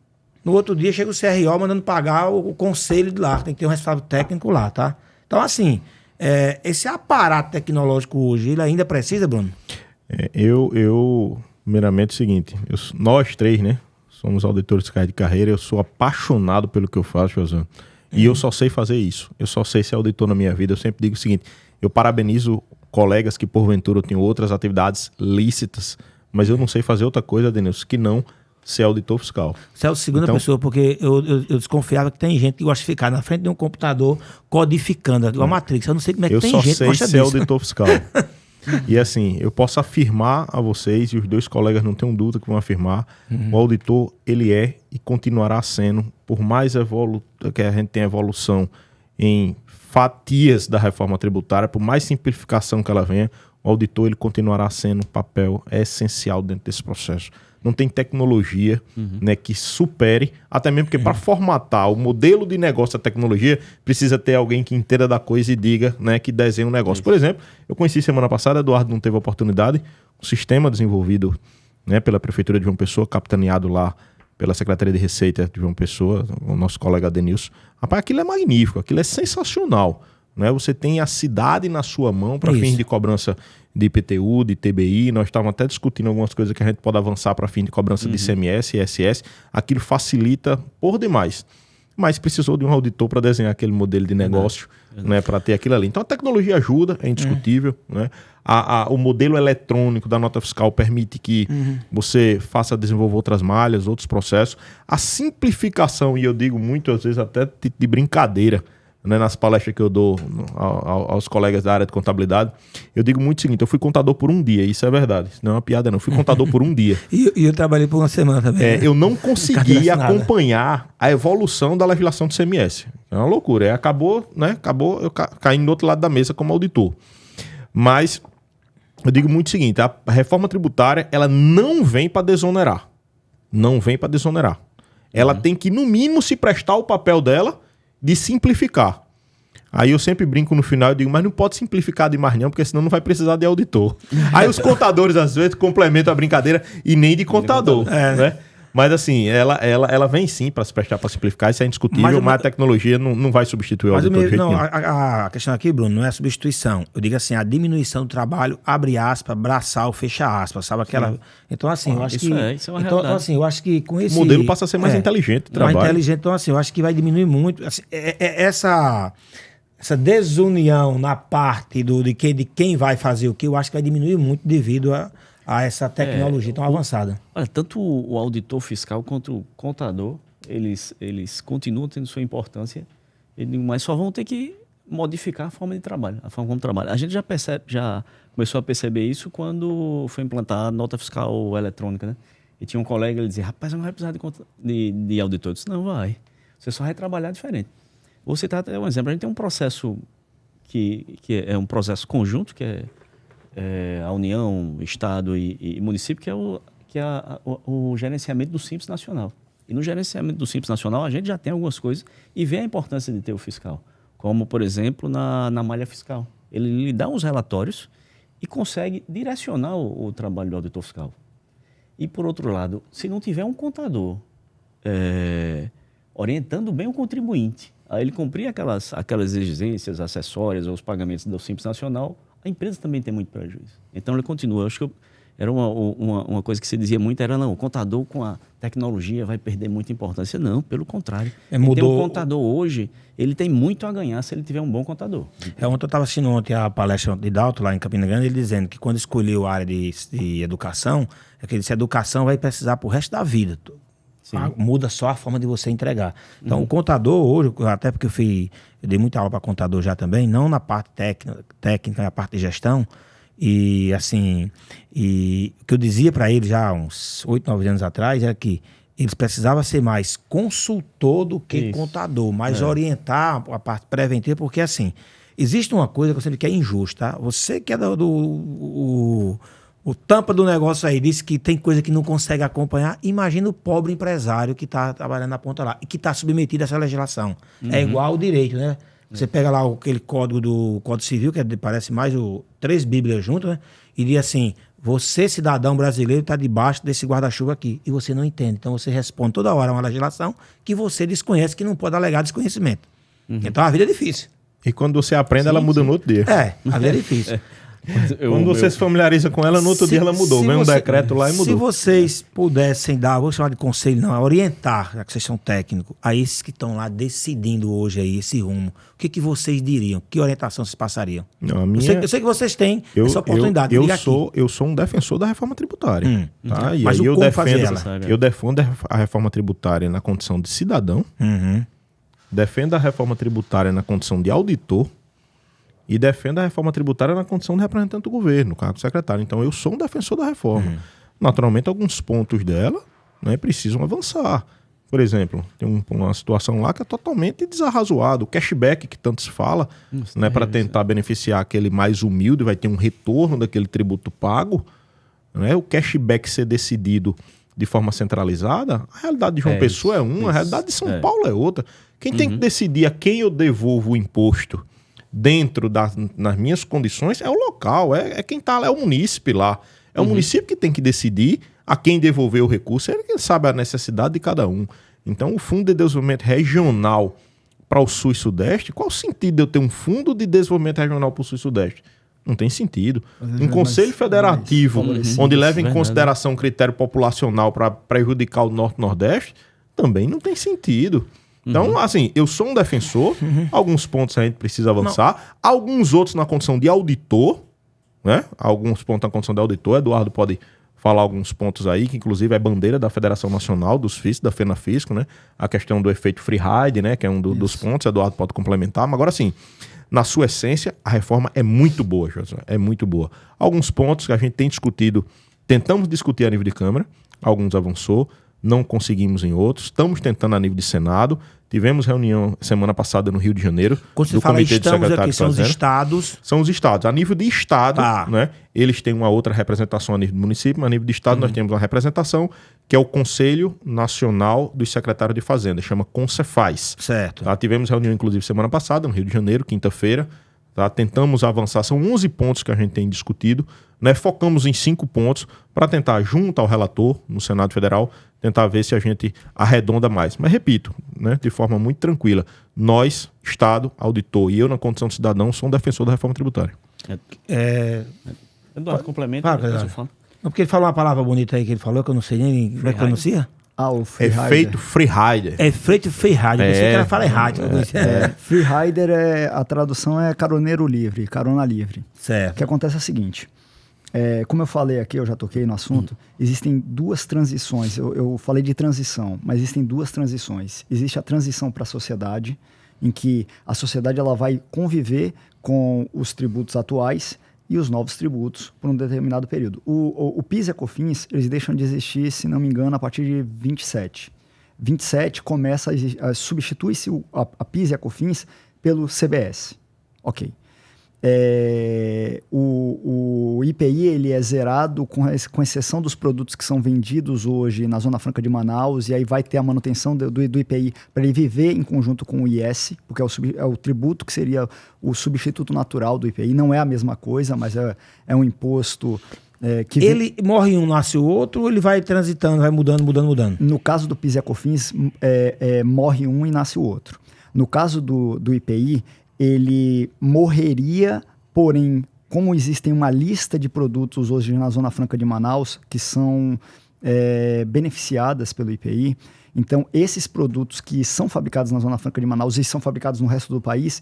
[SPEAKER 1] no outro dia chega o CRO mandando pagar o conselho de lá, tem que ter um responsável técnico lá, tá? Então, assim, esse aparato tecnológico hoje, ele ainda precisa, Bruno?
[SPEAKER 2] Primeiramente, é o seguinte, nós três, né, somos auditores fiscais de carreira, eu sou apaixonado pelo que eu faço, José, e eu só sei fazer isso, eu só sei ser auditor na minha vida. Eu sempre digo o seguinte, eu parabenizo colegas que porventura tenham outras atividades lícitas, mas eu não sei fazer outra coisa, Denilson, que não ser auditor fiscal.
[SPEAKER 1] Você é a segunda pessoa, porque eu desconfiava que tem gente que gosta de ficar na frente de um computador codificando, igual a Matrix. Eu não sei como é que tem gente que gosta disso.
[SPEAKER 2] Eu só sei ser auditor fiscal. E assim, eu posso afirmar a vocês, e os dois colegas não tenham dúvida que vão afirmar, o auditor, ele é e continuará sendo, por mais que a gente tenha evolução em fatias da reforma tributária, por mais simplificação que ela venha, o auditor ele continuará sendo um papel essencial dentro desse processo. Não tem tecnologia né, que supere, até mesmo porque para formatar o modelo de negócio da tecnologia, precisa ter alguém que entenda da coisa e diga, né, que desenha um negócio. Por exemplo, eu conheci semana passada, Eduardo não teve a oportunidade, um sistema desenvolvido né, pela Prefeitura de João Pessoa, capitaneado lá pela Secretaria de Receita de João Pessoa, o nosso colega Denilson. Rapaz, aquilo é magnífico, aquilo é sensacional. Né? Você tem a cidade na sua mão para fins de cobrança de IPTU, de TBI. Nós estávamos até discutindo algumas coisas que a gente pode avançar para fim de cobrança de ICMS e ISS. Aquilo facilita por demais. Mas precisou de um auditor para desenhar aquele modelo de negócio, né, para ter aquilo ali. Então a tecnologia ajuda, é indiscutível. Né? O modelo eletrônico da nota fiscal permite que você faça desenvolver outras malhas, outros processos. A simplificação, e eu digo muitas vezes até de brincadeira, né, nas palestras que eu dou aos colegas da área de contabilidade, eu digo muito o seguinte, eu fui contador por um dia, isso é verdade, isso não é uma piada não, eu fui contador por um dia.
[SPEAKER 1] E eu trabalhei por uma semana também.
[SPEAKER 2] Eu não consegui acompanhar a evolução da legislação do CMS, é uma loucura, acabou eu caindo do outro lado da mesa como auditor. Mas eu digo muito o seguinte, a reforma tributária, ela não vem para desonerar, Ela tem que, no mínimo, se prestar o papel dela de simplificar. Aí eu sempre brinco no final e digo, mas não pode simplificar demais não, porque senão não vai precisar de auditor. Aí os contadores, às vezes, complementam a brincadeira e nem de contador, né? Mas assim, ela vem sim para se prestar para simplificar, isso é indiscutível, mas a tecnologia não vai substituir o auditor de jeito nenhum.
[SPEAKER 1] A questão aqui, Bruno, não é a substituição. Eu digo assim, a diminuição do trabalho, abre aspas, braçal, fecha aspas, sabe aquela... Sim. Então assim, eu acho
[SPEAKER 3] isso
[SPEAKER 1] que...
[SPEAKER 3] Isso é uma realidade.
[SPEAKER 1] Então assim, eu acho que com esse...
[SPEAKER 2] O modelo passa a ser mais inteligente o trabalho.
[SPEAKER 1] Mais inteligente, então assim, eu acho que vai diminuir muito. Assim, essa desunião na parte de quem vai fazer o que, eu acho que vai diminuir muito devido a essa tecnologia tão avançada.
[SPEAKER 3] Olha, tanto o auditor fiscal quanto o contador, eles continuam tendo sua importância, mas só vão ter que modificar a forma de trabalho, a forma como trabalha. A gente já começou a perceber isso quando foi implantar a nota fiscal eletrônica, né? E tinha um colega, ele dizia, rapaz, não vai precisar de auditor. Eu disse, não vai, você só vai trabalhar diferente. Vou citar até um exemplo, a gente tem um processo que é um processo conjunto, que é a União, Estado e município, que é o gerenciamento do Simples Nacional. E no gerenciamento do Simples Nacional, a gente já tem algumas coisas e vê a importância de ter o fiscal. Como, por exemplo, na malha fiscal. Ele lhe dá uns relatórios e consegue direcionar o trabalho do auditor fiscal. E, por outro lado, se não tiver um contador orientando bem o contribuinte, a ele cumprir aquelas exigências acessórias ou os pagamentos do Simples Nacional, a empresa também tem muito prejuízo. Então, ele continua. Eu acho que era uma coisa que se dizia muito, não, o contador com a tecnologia vai perder muita importância. Não, pelo contrário. Tem um contador hoje, ele tem muito a ganhar se ele tiver um bom contador.
[SPEAKER 1] Ontem eu estava assistindo a palestra de Dalto lá em Campina Grande, ele dizendo que quando escolheu a área de educação, é que ele disse, a educação vai precisar pro resto da vida. Muda só a forma de você entregar. Então, o contador hoje, até porque eu dei muita aula para contador já também, não na parte técnica, na parte de gestão, e assim, o que eu dizia para eles já uns 8, 9 anos atrás era que eles precisavam ser mais consultor do que contador, mais orientar a parte preventiva, porque assim, existe uma coisa que eu sempre que é injusta, tá? Você que é o tampa do negócio aí disse que tem coisa que não consegue acompanhar. Imagina o pobre empresário que está trabalhando na ponta lá e que está submetido a essa legislação. É igual ao direito, né? Você pega lá aquele código do Código Civil, que parece mais 3 bíblias juntas, né? E diz assim, você, cidadão brasileiro, está debaixo desse guarda-chuva aqui. E você não entende. Então você responde toda hora a uma legislação que você desconhece, que não pode alegar desconhecimento. Então a vida é difícil.
[SPEAKER 2] E quando você aprende, ela muda no outro dia.
[SPEAKER 1] A vida é difícil.
[SPEAKER 2] Quando você se familiariza com ela, no outro dia ela mudou. Vem um decreto lá e mudou.
[SPEAKER 1] Se vocês pudessem dar, vou chamar de conselho, não, orientar, já que vocês são técnicos, a esses que estão lá decidindo hoje aí esse rumo, o que vocês diriam? Que orientação vocês passariam?
[SPEAKER 2] Não,
[SPEAKER 1] eu sei que vocês têm essa oportunidade.
[SPEAKER 2] Eu sou um defensor da reforma tributária. Tá? E
[SPEAKER 1] mas
[SPEAKER 2] aí
[SPEAKER 1] eu
[SPEAKER 2] defendo a reforma tributária na condição de cidadão, defendo a reforma tributária na condição de auditor, e defende a reforma tributária na condição de representante do governo, cargo secretário. Então, eu sou um defensor da reforma. Naturalmente, alguns pontos dela, né, precisam avançar. Por exemplo, tem uma situação lá que é totalmente desarrazoado. O cashback, que tanto se fala, né, para tentar beneficiar aquele mais humilde, vai ter um retorno daquele tributo pago. Né? O cashback ser decidido de forma centralizada, a realidade de João Pessoa é uma, a realidade de São Paulo é outra. Quem tem que decidir a quem eu devolvo o imposto dentro nas minhas condições é o local, é quem está lá, é o munícipe lá. É o município que tem que decidir a quem devolver o recurso, ele que sabe a necessidade de cada um. Então, o Fundo de Desenvolvimento Regional para o Sul e Sudeste, qual o sentido de eu ter um Fundo de Desenvolvimento Regional para o Sul e Sudeste? Não tem sentido. Um conselho federativo onde leva em consideração o critério populacional para prejudicar o Norte e Nordeste, também não tem sentido. Então, assim, eu sou um defensor, alguns pontos a gente precisa avançar, alguns outros na condição de auditor, né? Alguns pontos na condição de auditor, Eduardo pode falar alguns pontos aí, que inclusive é bandeira da Federação Nacional dos FISC, da FENAFISCO, né? A questão do efeito free ride, né? Que é um dos pontos, Eduardo pode complementar, mas agora sim, na sua essência, a reforma é muito boa, José, é muito boa. Alguns pontos que a gente tem discutido, tentamos discutir a nível de Câmara, alguns avançou, não conseguimos em outros, estamos tentando a nível de Senado, Tivemos reunião semana passada no Rio de Janeiro.
[SPEAKER 1] Quando você
[SPEAKER 2] do
[SPEAKER 1] fala
[SPEAKER 2] Comitê de
[SPEAKER 1] estamos aqui,
[SPEAKER 2] Secretários
[SPEAKER 1] são os
[SPEAKER 2] Fazenda.
[SPEAKER 1] estados.
[SPEAKER 2] São os estados. A nível de estado, né, eles têm uma outra representação a nível do município, mas a nível de estado nós temos uma representação que é o Conselho Nacional dos Secretários de Fazenda, chama Concefaz.
[SPEAKER 1] Certo.
[SPEAKER 2] Tá? Tivemos reunião, inclusive, semana passada, no Rio de Janeiro, quinta-feira. Tá? Tentamos avançar, são 11 pontos que a gente tem discutido, né? Focamos em 5 pontos para tentar, junto ao relator no Senado Federal, tentar ver se a gente arredonda mais. Mas repito, né, de forma muito tranquila, nós, Estado, auditor e eu, na condição de cidadão, sou um defensor da reforma tributária.
[SPEAKER 3] Eduardo, complementa.
[SPEAKER 1] Fala,
[SPEAKER 3] depois eu
[SPEAKER 1] Eduardo.
[SPEAKER 3] falo.
[SPEAKER 1] Não, porque ele falou uma palavra bonita aí que ele falou, que eu não sei nem como é que pronuncia.
[SPEAKER 4] O
[SPEAKER 2] Efeito Freerider.
[SPEAKER 1] É feito Freerider. Você que ela fala errado.
[SPEAKER 4] Freerider, a tradução é caroneiro livre, carona livre. O
[SPEAKER 1] Certo.
[SPEAKER 4] que acontece é o seguinte, como eu falei aqui, eu já toquei no assunto, existem duas transições. Eu falei de transição, mas existem duas transições. Existe a transição para a sociedade, em que a sociedade ela vai conviver com os tributos atuais e os novos tributos por um determinado período. O PIS e a COFINS, eles deixam de existir, se não me engano, a partir de 27. 27 começa substitui-se a PIS e a COFINS pelo CBS. Ok. O IPI ele é zerado com exceção dos produtos que são vendidos hoje na Zona Franca de Manaus, e aí vai ter a manutenção do IPI para ele viver em conjunto com o IS, porque é o tributo que seria o substituto natural do IPI. Não é a mesma coisa, mas é um imposto que...
[SPEAKER 1] Ele morre um, nasce o outro, ou ele vai transitando, vai mudando.
[SPEAKER 4] No caso do PIS e a COFINS, morre um e nasce o outro. No caso do IPI, ele morreria, porém, como existem uma lista de produtos hoje na Zona Franca de Manaus que são beneficiadas pelo IPI, então esses produtos que são fabricados na Zona Franca de Manaus e são fabricados no resto do país,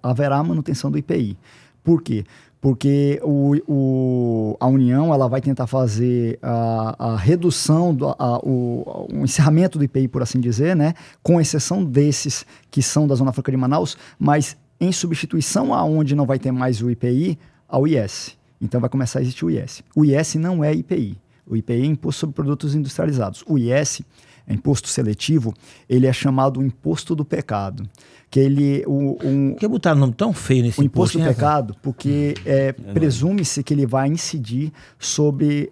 [SPEAKER 4] haverá manutenção do IPI. Por quê? Porque a União ela vai tentar fazer a redução, o encerramento do IPI, por assim dizer, né? Com exceção desses que são da Zona Franca de Manaus, mas em substituição aonde não vai ter mais o IPI, ao IS. Então vai começar a existir o IS. O IS não é IPI. O IPI é Imposto sobre Produtos Industrializados. O IS é Imposto Seletivo, ele é chamado Imposto do Pecado. Que ele...
[SPEAKER 1] Por que botaram um nome tão feio nesse
[SPEAKER 4] o imposto do
[SPEAKER 1] hein,
[SPEAKER 4] pecado, porque presume-se que ele vai incidir sobre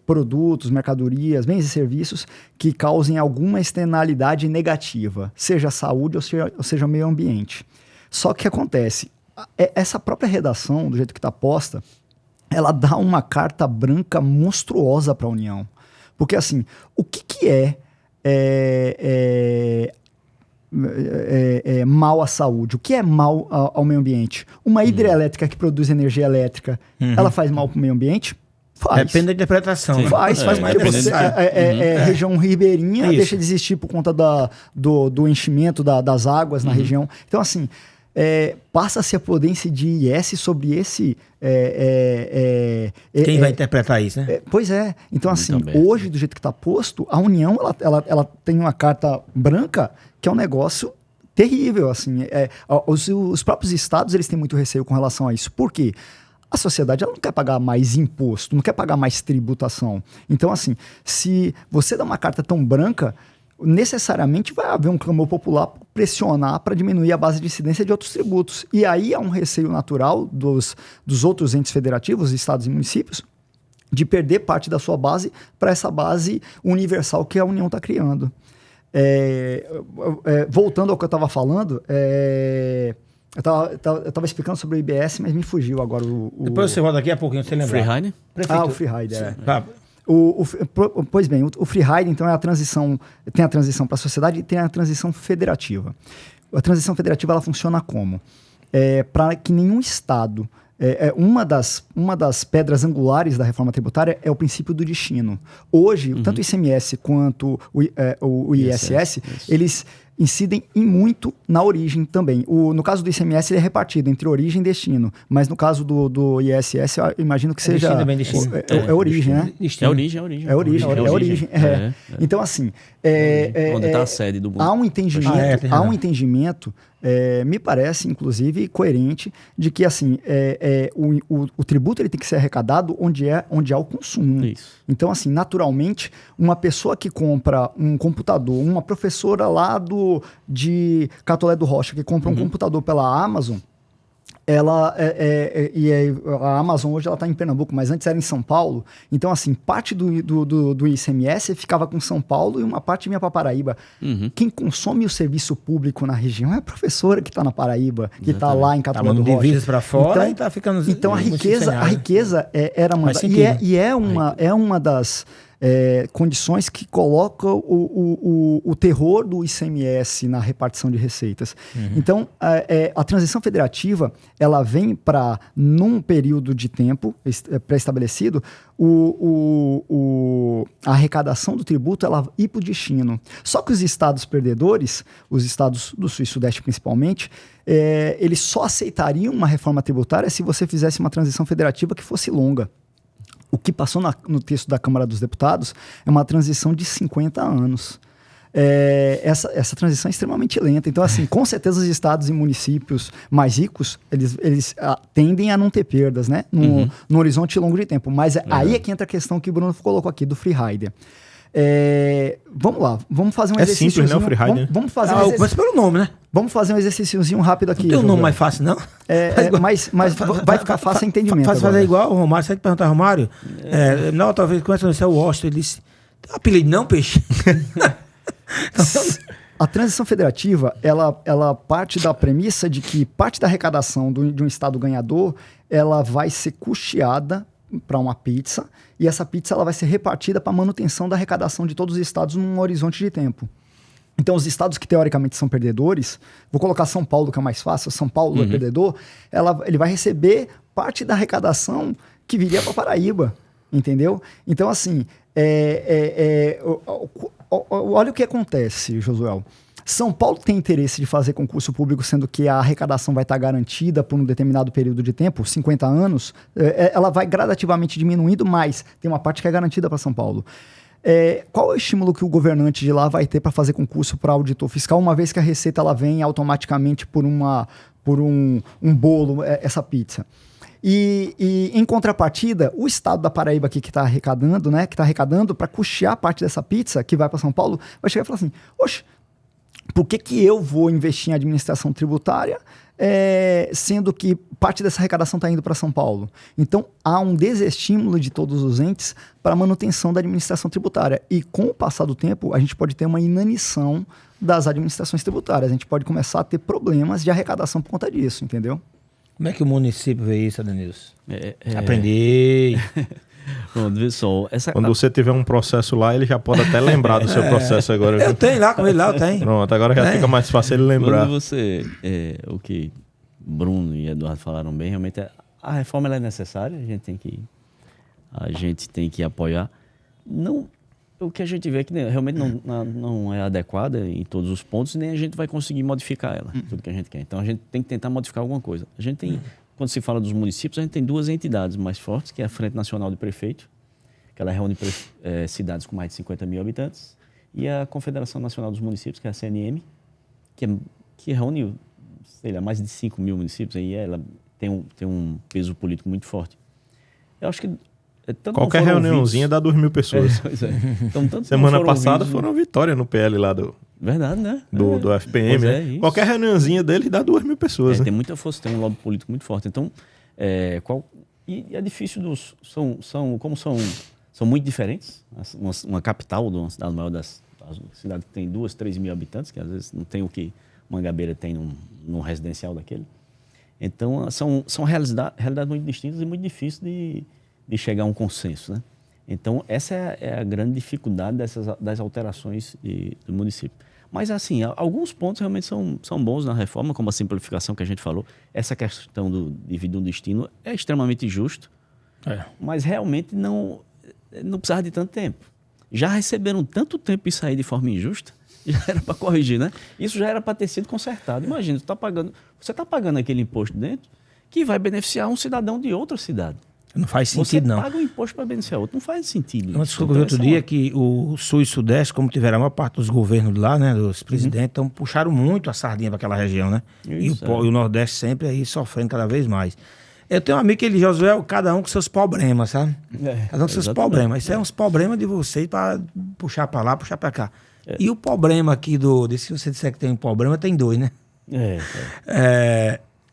[SPEAKER 4] produtos, mercadorias, bens e serviços que causem alguma externalidade negativa, seja a saúde ou seja o meio ambiente. Só que acontece, essa própria redação, do jeito que está posta, ela dá uma carta branca monstruosa para a União. Porque, assim, o que é mal à saúde? O que é mal ao meio ambiente? Uma hidrelétrica que produz energia elétrica, ela faz mal para o meio ambiente? Faz.
[SPEAKER 1] Depende da interpretação.
[SPEAKER 4] Sim. Faz mais região ribeirinha deixa de existir por conta do enchimento das águas na região. Então, assim, passa-se a poder incidir IS sobre esse...
[SPEAKER 1] Quem vai interpretar isso, né?
[SPEAKER 4] Pois é. Então, assim, hoje, do jeito que está posto, a União ela tem uma carta branca que é um negócio terrível. Assim, os próprios estados eles têm muito receio com relação a isso. Por quê? A sociedade ela não quer pagar mais imposto, não quer pagar mais tributação. Então, assim, se você dá uma carta tão branca, necessariamente vai haver um clamor popular para pressionar para diminuir a base de incidência de outros tributos. E aí há um receio natural dos outros entes federativos, estados e municípios, de perder parte da sua base para essa base universal que a União está criando. Voltando ao que eu estava falando, eu estava explicando sobre o IBS, mas me fugiu agora
[SPEAKER 1] Depois você volta daqui a pouquinho, você lembra?
[SPEAKER 3] Freerider?
[SPEAKER 4] O Freerider, Pois bem, o Freerider, então, tem a transição para a sociedade e tem a transição federativa. A transição federativa, ela funciona como? Para que nenhum estado... uma das pedras angulares da reforma tributária é o princípio do destino. Hoje, tanto o ICMS quanto o ISS, eles incidem em muito na origem também. No caso do ICMS, ele é repartido entre origem e destino, mas no caso do ISS, eu imagino que seja...
[SPEAKER 1] Destino.
[SPEAKER 4] É origem, né?
[SPEAKER 3] É origem.
[SPEAKER 4] Então, assim...
[SPEAKER 3] Onde está a sede do mundo.
[SPEAKER 4] Há um entendimento me parece, inclusive, coerente de que assim, o tributo ele tem que ser arrecadado onde há o consumo.
[SPEAKER 3] Isso.
[SPEAKER 4] Então, assim, naturalmente, uma pessoa que compra um computador, uma professora lá de Catolé do Rocha que compra um computador pela Amazon, a Amazon hoje ela está em Pernambuco, mas antes era em São Paulo. Então, assim, parte do ICMS ficava com São Paulo e uma parte vinha para Paraíba. Quem consome o serviço público na região é a professora que está na Paraíba, que está lá em Catolé do Rocha.
[SPEAKER 1] Divisas para fora e tá ficando.
[SPEAKER 4] Então a riqueza era mandada. E é uma das condições que coloca o terror do ICMS na repartição de receitas. Então, a transição federativa, ela vem para, num período de tempo pré-estabelecido, a arrecadação do tributo ela ir para o destino. Só que os estados perdedores, os estados do Sul e Sudeste principalmente, eles só aceitariam uma reforma tributária se você fizesse uma transição federativa que fosse longa. O que passou no texto da Câmara dos Deputados é uma transição de 50 anos. Essa transição é extremamente lenta. Então, assim, com certeza os estados e municípios mais ricos, eles tendem a não ter perdas, né? No horizonte longo de tempo. Mas aí é que entra a questão que o Bruno colocou aqui, do free rider. Vamos lá, vamos fazer um exercício.
[SPEAKER 2] É simples, né, o free rider?
[SPEAKER 4] Vamos fazer um exercício.
[SPEAKER 1] Começa pelo nome, né?
[SPEAKER 4] Vamos fazer um exercíciozinho rápido aqui.
[SPEAKER 1] Não tem um nome mais fácil, não?
[SPEAKER 4] Mas vai ficar fácil o entendimento.
[SPEAKER 1] Fazer igual o Romário. Você que perguntar ao Romário, não, talvez começa a ser o Washington. Ele disse: tem apelido não, peixe?
[SPEAKER 4] A transição federativa, ela parte da premissa de que parte da arrecadação de um estado ganhador, ela vai ser custeada para uma pizza, e essa pizza ela vai ser repartida para manutenção da arrecadação de todos os estados num horizonte de tempo. Então, os estados que teoricamente são perdedores, vou colocar São Paulo, que é mais fácil, São Paulo é perdedor, ele vai receber parte da arrecadação que viria para Paraíba, entendeu? Então, assim, olha o que acontece, Josué. São Paulo tem interesse de fazer concurso público, sendo que a arrecadação vai estar garantida por um determinado período de tempo, 50 anos, ela vai gradativamente diminuindo, mas tem uma parte que é garantida para São Paulo. Qual é o estímulo que o governante de lá vai ter para fazer concurso para auditor fiscal, uma vez que a receita ela vem automaticamente por um bolo, essa pizza? E em contrapartida, o estado da Paraíba aqui que está arrecadando, né, que está arrecadando para custear parte dessa pizza que vai para São Paulo, vai chegar e falar assim: oxe, por que eu vou investir em administração tributária, sendo que parte dessa arrecadação está indo para São Paulo? Então, há um desestímulo de todos os entes para a manutenção da administração tributária. E com o passar do tempo, a gente pode ter uma inanição das administrações tributárias. A gente pode começar a ter problemas de arrecadação por conta disso, entendeu?
[SPEAKER 1] Como é que o município vê isso, Adenilson? Aprendi.
[SPEAKER 3] Pronto, vê só.
[SPEAKER 2] Quando você tiver um processo lá, ele já pode até lembrar do seu processo agora.
[SPEAKER 1] Eu tenho lá com ele lá, eu tenho.
[SPEAKER 2] Pronto, agora já fica mais fácil ele lembrar.
[SPEAKER 3] Quando você, o que Bruno e Eduardo falaram bem, realmente a reforma ela é necessária, a gente tem que apoiar. Não, o que a gente vê é que realmente não é adequada em todos os pontos, nem a gente vai conseguir modificar ela, tudo que a gente quer. Então a gente tem que tentar modificar alguma coisa. A gente tem... Quando se fala dos municípios, a gente tem duas entidades mais fortes, que é a Frente Nacional de Prefeitos, que ela reúne cidades com mais de 50 mil habitantes, e a Confederação Nacional dos Municípios, que é a CNM, que reúne, sei lá, mais de 5 mil municípios, aí ela tem um peso político muito forte. Eu acho que...
[SPEAKER 2] Qualquer reuniãozinha dá 2.000 pessoas.
[SPEAKER 3] Então,
[SPEAKER 2] Semana passada foram vitória no PL lá do...
[SPEAKER 3] Verdade, né?
[SPEAKER 2] Do FPM, né? Qualquer reuniãozinha dele dá 2.000 pessoas.
[SPEAKER 3] Tem muita força, tem um lobby político muito forte. Então, e é difícil são muito diferentes. Uma capital de uma cidade maior das cidades que tem 2, 3 mil habitantes, que às vezes não tem o que Mangabeira tem num residencial daquele. Então, são realidades muito distintas e muito difíceis de chegar a um consenso, né? Então, essa é a grande dificuldade das alterações do município. Mas, assim, alguns pontos realmente são bons na reforma, como a simplificação que a gente falou. Essa questão do dividir um destino é extremamente justo, mas realmente não precisava de tanto tempo. Já receberam tanto tempo isso aí de forma injusta, já era para corrigir, né? Isso já era para ter sido consertado. Imagina, você está pagando aquele imposto dentro que vai beneficiar um cidadão de outra cidade.
[SPEAKER 1] Não faz
[SPEAKER 3] Você
[SPEAKER 1] sentido, não.
[SPEAKER 3] paga o imposto para beneficiar outro. Não faz sentido.
[SPEAKER 1] Uma discussão que eu vi outro dia que o Sul e Sudeste, como tiveram a maior parte dos governos de lá, né, dos presidentes, então puxaram muito a sardinha para aquela região, né?
[SPEAKER 3] Isso,
[SPEAKER 1] e o Nordeste sempre aí sofrendo cada vez mais. Eu tenho um amigo que ele, Josué, cada um com seus problemas, sabe? Cada um com seus problemas. Isso é uns problemas de vocês para puxar para lá, puxar para cá. E o problema aqui se você disser que tem um problema, tem dois, né?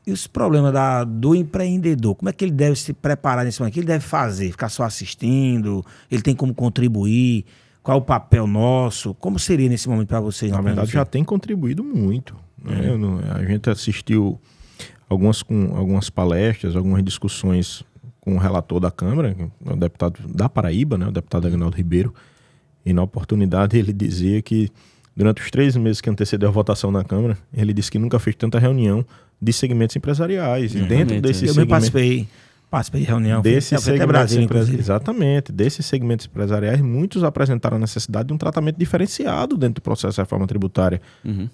[SPEAKER 1] E os problemas do empreendedor, como é que ele deve se preparar nesse momento? O que ele deve fazer? Ficar só assistindo? Ele tem como contribuir? Qual é o papel nosso? Como seria nesse momento para vocês?
[SPEAKER 2] Na verdade, já tem contribuído muito. Né? A gente assistiu algumas palestras, algumas discussões com o relator da Câmara, o deputado da Paraíba, né? O deputado Agnaldo Ribeiro, e na oportunidade ele dizia que durante os 3 meses que antecedeu a votação na Câmara, ele disse que nunca fez tanta reunião de segmentos empresariais. E dentro desse
[SPEAKER 1] segmento... Eu participei de reunião.
[SPEAKER 2] Brasil, inclusive. Exatamente. Desses segmentos empresariais, muitos apresentaram a necessidade de um tratamento diferenciado dentro do processo de reforma tributária.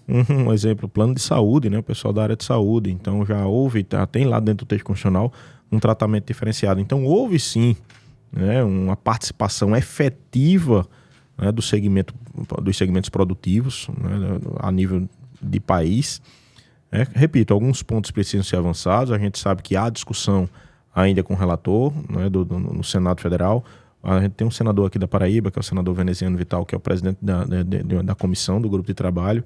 [SPEAKER 2] Um exemplo, plano de saúde, né? O pessoal da área de saúde. Então, já tem lá dentro do texto constitucional um tratamento diferenciado. Então, houve sim, né, uma participação efetiva, né, dos segmentos produtivos, né, a nível de país. Repito, alguns pontos precisam ser avançados. A gente sabe que há discussão ainda com o relator, né, no Senado Federal. A gente tem um senador aqui da Paraíba, que é o senador Veneziano Vital, que é o presidente da comissão do grupo de trabalho.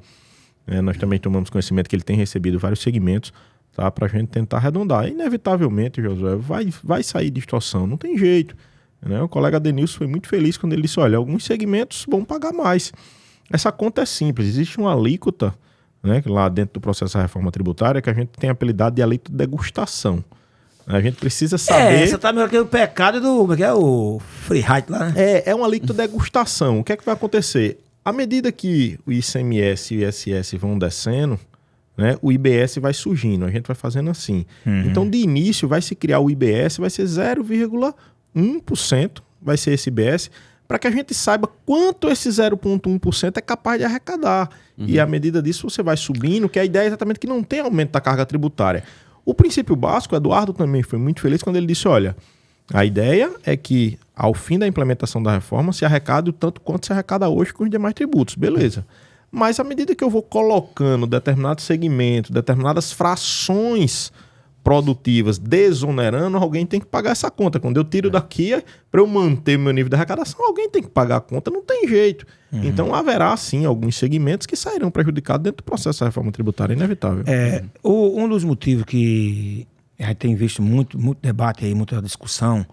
[SPEAKER 2] Nós também tomamos conhecimento que ele tem recebido vários segmentos, tá, para a gente tentar arredondar. Inevitavelmente, Josué, vai sair distorção, não tem jeito. Né? O colega Denilson foi muito feliz quando ele disse, olha, alguns segmentos vão pagar mais. Essa conta é simples, existe uma alíquota, né, lá dentro do processo da reforma tributária, que a gente tem apelidado de alíquota de degustação. A gente precisa saber...
[SPEAKER 1] Você tá melhor que o pecado o free ride lá, né?
[SPEAKER 2] É uma alíquota de degustação. O que é que vai acontecer? À medida que o ICMS e o ISS vão descendo, né, o IBS vai surgindo. A gente vai fazendo assim. Então, de início, vai se criar o IBS, vai ser 0,1%, vai ser esse IBS, para que a gente saiba quanto esse 0,1% é capaz de arrecadar. E à medida disso, você vai subindo, que a ideia é exatamente que não tem aumento da carga tributária. O princípio básico, o Eduardo também foi muito feliz quando ele disse, olha, a ideia é que ao fim da implementação da reforma se arrecade o tanto quanto se arrecada hoje com os demais tributos, beleza. Mas à medida que eu vou colocando determinados segmentos, determinadas frações produtivas desonerando, alguém tem que pagar essa conta. Quando eu tiro daqui, para eu manter meu nível de arrecadação, alguém tem que pagar a conta, não tem jeito. Então haverá sim alguns segmentos que sairão prejudicados dentro do processo da reforma tributária, inevitável.
[SPEAKER 1] Um dos motivos que a gente tem visto muito debate aí, muita discussão,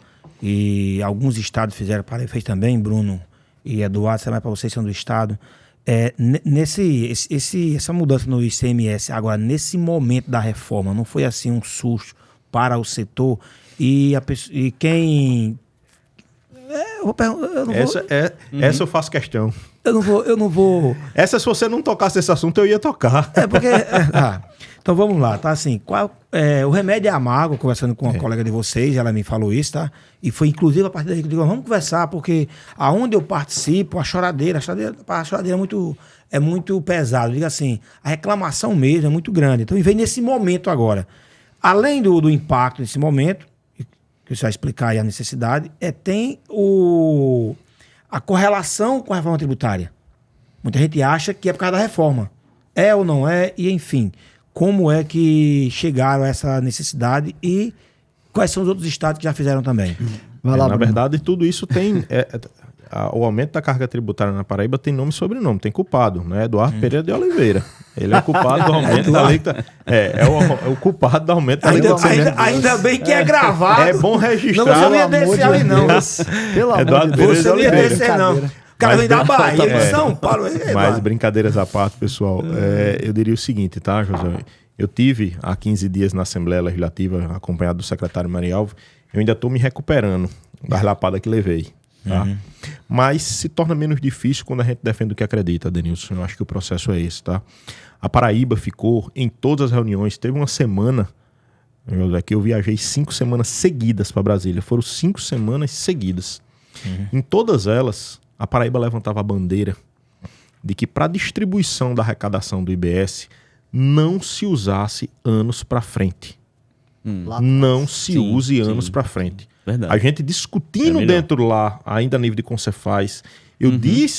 [SPEAKER 1] e alguns estados fizeram, fez também, Bruno e Eduardo, sabe, para vocês são do estado, essa mudança no ICMS, agora, nesse momento da reforma, não foi assim um susto para o setor? Quem...
[SPEAKER 2] Essa eu faço questão.
[SPEAKER 1] Eu não vou...
[SPEAKER 2] Essa, se você não tocasse esse assunto, eu ia tocar.
[SPEAKER 1] Então vamos lá, tá assim, o remédio é amargo, conversando com uma colega de vocês, ela me falou isso, tá? E foi inclusive a partir daí que eu digo, vamos conversar, porque aonde eu participo, a choradeira é muito pesado. Diga assim, a reclamação mesmo é muito grande. Então vem nesse momento agora. Além do impacto desse momento, que você vai explicar aí a necessidade, tem a correlação com a reforma tributária. Muita gente acha que é por causa da reforma. É ou não é, e enfim... Como é que chegaram a essa necessidade e quais são os outros estados que já fizeram também?
[SPEAKER 2] Na verdade, tudo isso tem... o aumento da carga tributária na Paraíba tem nome e sobrenome, tem culpado, né? Eduardo Pereira de Oliveira. Ele é o culpado do aumento da alíquota. É o culpado do aumento da alíquota.
[SPEAKER 1] Ainda bem que é gravado.
[SPEAKER 2] É bom registrar.
[SPEAKER 1] Não, você não ia descer ali, não.
[SPEAKER 2] Pelo amor de Deus.
[SPEAKER 1] Você não ia descer, não. O cara vem da Bahia, de São Paulo.
[SPEAKER 2] Mas brincadeiras à parte, pessoal, eu diria o seguinte, tá, José? Eu tive há 15 dias na Assembleia Legislativa, acompanhado do secretário Marialvo. Eu ainda estou me recuperando das lapadas que levei. Tá? Mas se torna menos difícil quando a gente defende o que acredita, Denilson. Eu acho que o processo é esse, tá? A Paraíba ficou em todas as reuniões. Teve uma semana, que eu viajei 5 semanas seguidas para Brasília. Foram 5 semanas seguidas. Em todas elas, a Paraíba levantava a bandeira de que para a distribuição da arrecadação do IBS não se usasse anos para frente. Não se use anos para frente.
[SPEAKER 3] Verdade.
[SPEAKER 2] A gente discutindo dentro lá, ainda a nível de Concefaz,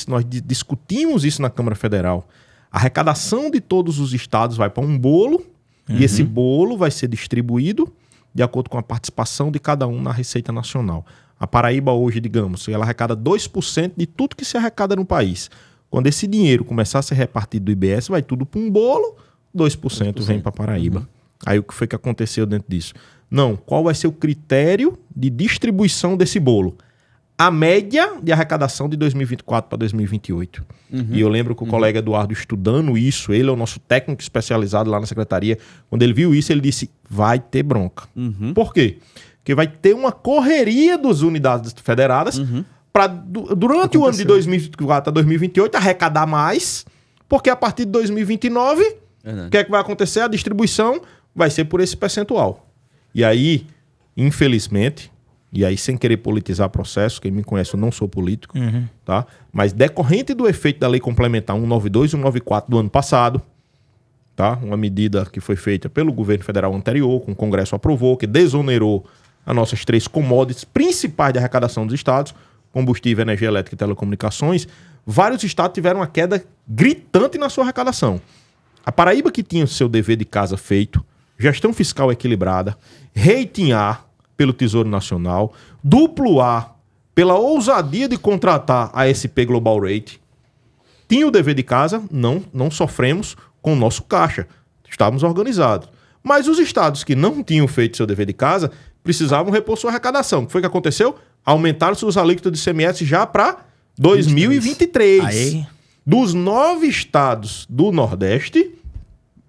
[SPEAKER 2] nós discutimos isso na Câmara Federal. A arrecadação de todos os estados vai para um bolo, e esse bolo vai ser distribuído de acordo com a participação de cada um na Receita Nacional. A Paraíba hoje, digamos, ela arrecada 2% de tudo que se arrecada no país. Quando esse dinheiro começar a ser repartido do IBS, vai tudo para um bolo, 2% vem para Paraíba. Aí o que foi que aconteceu dentro disso? Não, qual vai ser o critério de distribuição desse bolo? A média de arrecadação de 2024 para 2028. E eu lembro que o colega Eduardo estudando isso, ele é o nosso técnico especializado lá na secretaria, quando ele viu isso, ele disse, vai ter bronca. Por quê? Porque vai ter uma correria das unidades federadas para, durante o ano de 2024 a 2028, arrecadar mais, porque a partir de 2029, o que é que vai acontecer? A distribuição vai ser por esse percentual. E aí, infelizmente, e aí sem querer politizar processo, quem me conhece, eu não sou político, tá? Mas decorrente do efeito da Lei Complementar 192 e 194 do ano passado, tá? Uma medida que foi feita pelo governo federal anterior, que o Congresso aprovou, que desonerou as nossas 3 commodities principais de arrecadação dos estados, combustível, energia elétrica e telecomunicações, vários estados tiveram uma queda gritante na sua arrecadação. A Paraíba, que tinha o seu dever de casa feito, gestão fiscal equilibrada, rating A pelo Tesouro Nacional, duplo A pela ousadia de contratar a SP Global Rate, tinha o dever de casa, não sofremos com o nosso caixa, estávamos organizados. Mas os estados que não tinham feito seu dever de casa precisavam repor sua arrecadação. O que foi que aconteceu? Aumentaram seus alíquotas de ICMS já para 2023.
[SPEAKER 1] Aí.
[SPEAKER 2] Dos 9 estados do Nordeste,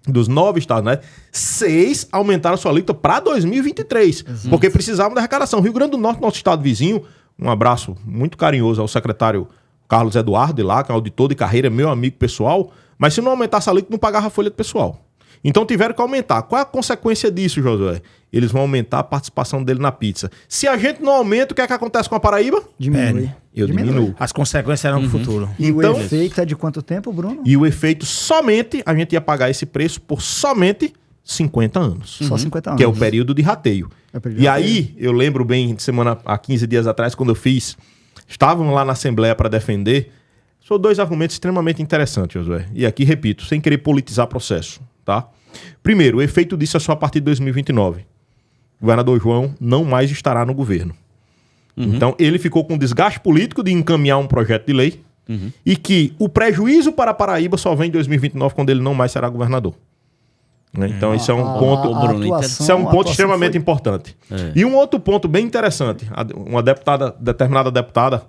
[SPEAKER 2] dos 9 estados, né? 6 aumentaram sua alíquota para 2023, porque precisavam da arrecadação. Rio Grande do Norte, nosso estado vizinho, um abraço muito carinhoso ao secretário Carlos Eduardo, de lá, que é auditor de carreira, meu amigo pessoal, mas se não aumentasse a alíquota, não pagava a folha do pessoal. Então tiveram que aumentar. Qual é a consequência disso, Josué? Eles vão aumentar a participação dele na pizza. Se a gente não aumenta, o que é que acontece com a Paraíba?
[SPEAKER 4] Diminui.
[SPEAKER 2] Eu diminuo.
[SPEAKER 1] As consequências serão no futuro.
[SPEAKER 4] E
[SPEAKER 2] Então,
[SPEAKER 4] o efeito é de quanto tempo, Bruno?
[SPEAKER 2] E o efeito somente, a gente ia pagar esse preço por somente 50 anos.
[SPEAKER 4] Só 50 anos.
[SPEAKER 2] Que é o período de rateio.
[SPEAKER 4] É o período de
[SPEAKER 2] E
[SPEAKER 4] rateio.
[SPEAKER 2] aí, eu lembro bem, há 15 dias atrás, quando eu fiz, estávamos lá na Assembleia para defender, são 2 argumentos extremamente interessantes, Josué. E aqui, repito, sem querer politizar processo, tá? Primeiro, o efeito disso é só a partir de 2029. O governador João não mais estará no governo. Então, ele ficou com desgaste político de encaminhar um projeto de lei e que o prejuízo para a Paraíba só vem em 2029, quando ele não mais será governador. Né? Então, isso é um ponto, isso é um ponto extremamente importante. E um outro ponto bem interessante. Uma determinada deputada,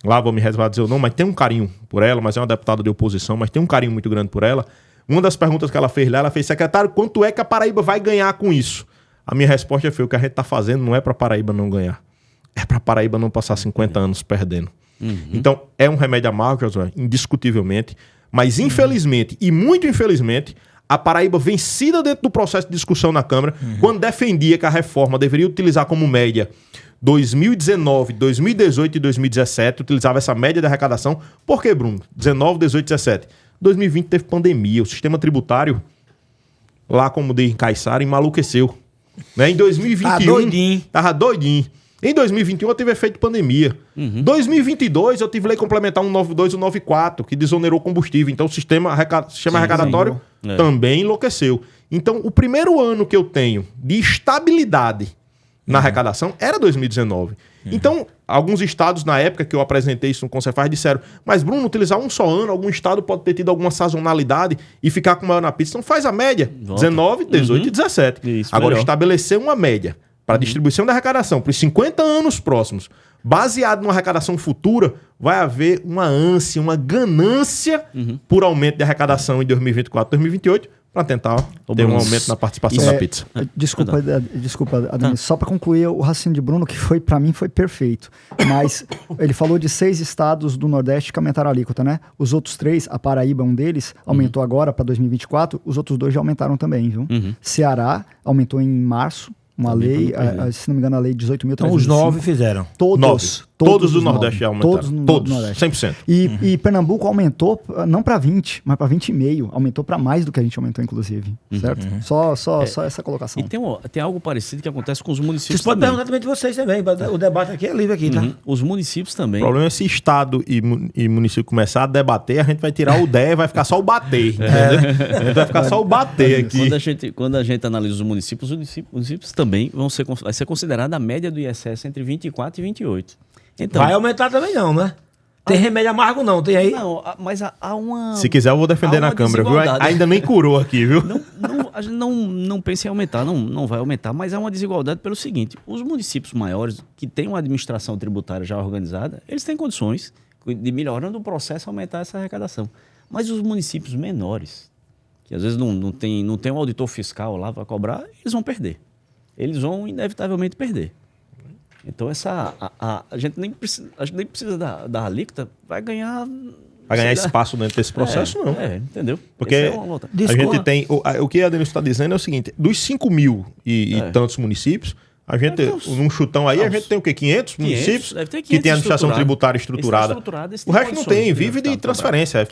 [SPEAKER 2] lá vou me reservar a dizer o nome, mas tem um carinho por ela, mas é uma deputada de oposição, mas tem um carinho muito grande por ela. Uma das perguntas que ela fez lá, ela fez, secretário, quanto é que a Paraíba vai ganhar com isso? A minha resposta foi, o que a gente está fazendo não é para a Paraíba não ganhar. É para a Paraíba não passar 50 anos perdendo. Então, é um remédio amargo, Josué, indiscutivelmente. Mas, infelizmente, e muito infelizmente, a Paraíba vencida dentro do processo de discussão na Câmara, quando defendia que a reforma deveria utilizar como média 2019, 2018 e 2017, utilizava essa média de arrecadação. Por que, Bruno? 19, 18 e 17. 2020 teve pandemia, o sistema tributário, lá como de Caiçara, enmaluqueceu. Né? Em 2021... Tava doidinho. Em 2021 eu tive efeito de pandemia. 2022 eu tive lei complementar 192 e 194, que desonerou combustível. Então o sistema arrecadatório também enlouqueceu. Então o primeiro ano que eu tenho de estabilidade na arrecadação era 2019. Então, alguns estados, na época que eu apresentei isso no Concefaz, disseram, mas Bruno, utilizar um só ano, algum estado pode ter tido alguma sazonalidade e ficar com maior na pizza. Então faz a média, 19, 18 e 17.
[SPEAKER 3] Isso,
[SPEAKER 2] agora,
[SPEAKER 3] melhor.
[SPEAKER 2] estabelecer uma média para a distribuição da arrecadação para os 50 anos próximos, baseado numa arrecadação futura, vai haver uma ânsia, uma ganância por aumento de arrecadação em 2024, 2028, para tentar ter um aumento na participação da pizza.
[SPEAKER 4] Desculpa, Ademir, só para concluir o raciocínio de Bruno, que para mim foi perfeito. Mas ele falou de 6 estados do Nordeste que aumentaram a alíquota, né? Os outros 3, a Paraíba, um deles, aumentou agora para 2024, os outros 2 já aumentaram também, viu? Ceará aumentou em março, uma lei, se não me engano, a lei 18.305.
[SPEAKER 1] Então os 9 fizeram.
[SPEAKER 4] Todos
[SPEAKER 2] Todos do Nordeste aumentaram.
[SPEAKER 4] Todos no
[SPEAKER 2] Todos,
[SPEAKER 4] Nordeste.
[SPEAKER 2] 100%.
[SPEAKER 4] E Pernambuco aumentou, não para 20, mas para 20,5. Aumentou para mais do que a gente aumentou, inclusive. Certo? Só essa colocação.
[SPEAKER 3] E tem algo parecido que acontece com os municípios.
[SPEAKER 1] Vocês podem
[SPEAKER 3] também.
[SPEAKER 1] perguntar também de vocês também. O debate aqui é livre aqui, tá?
[SPEAKER 3] Os municípios também.
[SPEAKER 2] O problema é se Estado e município começar a debater, a gente vai tirar o DE e vai ficar só o bater. A gente vai ficar só o bater aqui.
[SPEAKER 3] Quando a gente analisa os municípios também vai ser considerada a média do ISS entre 24 e 28. Então,
[SPEAKER 1] Vai aumentar também não, né? Tem remédio amargo não, tem aí?
[SPEAKER 3] Não, mas há uma...
[SPEAKER 2] Se quiser eu vou defender
[SPEAKER 3] há
[SPEAKER 2] na
[SPEAKER 3] uma
[SPEAKER 2] Câmara, viu?
[SPEAKER 3] desigualdade.
[SPEAKER 2] Ainda nem curou aqui, viu?
[SPEAKER 3] A gente não pensa em aumentar, não vai aumentar, mas há uma desigualdade pelo seguinte: os municípios maiores, que têm uma administração tributária já organizada, eles têm condições de, melhorando o processo, aumentar essa arrecadação. Mas os municípios menores, que às vezes não tem um auditor fiscal lá para cobrar, eles vão perder. Eles vão inevitavelmente perder. Então a gente nem precisa da alíquota, vai ganhar
[SPEAKER 2] espaço dentro desse processo, não.
[SPEAKER 3] Entendeu?
[SPEAKER 2] Porque a gente tem... O que a Denilson está dizendo é o seguinte: dos 5 mil e tantos municípios, a gente, num chutão aí, a gente tem o quê? 500 municípios
[SPEAKER 3] deve ter 500
[SPEAKER 2] que tem administração tributária estruturada. O resto não tem, vive de transferência.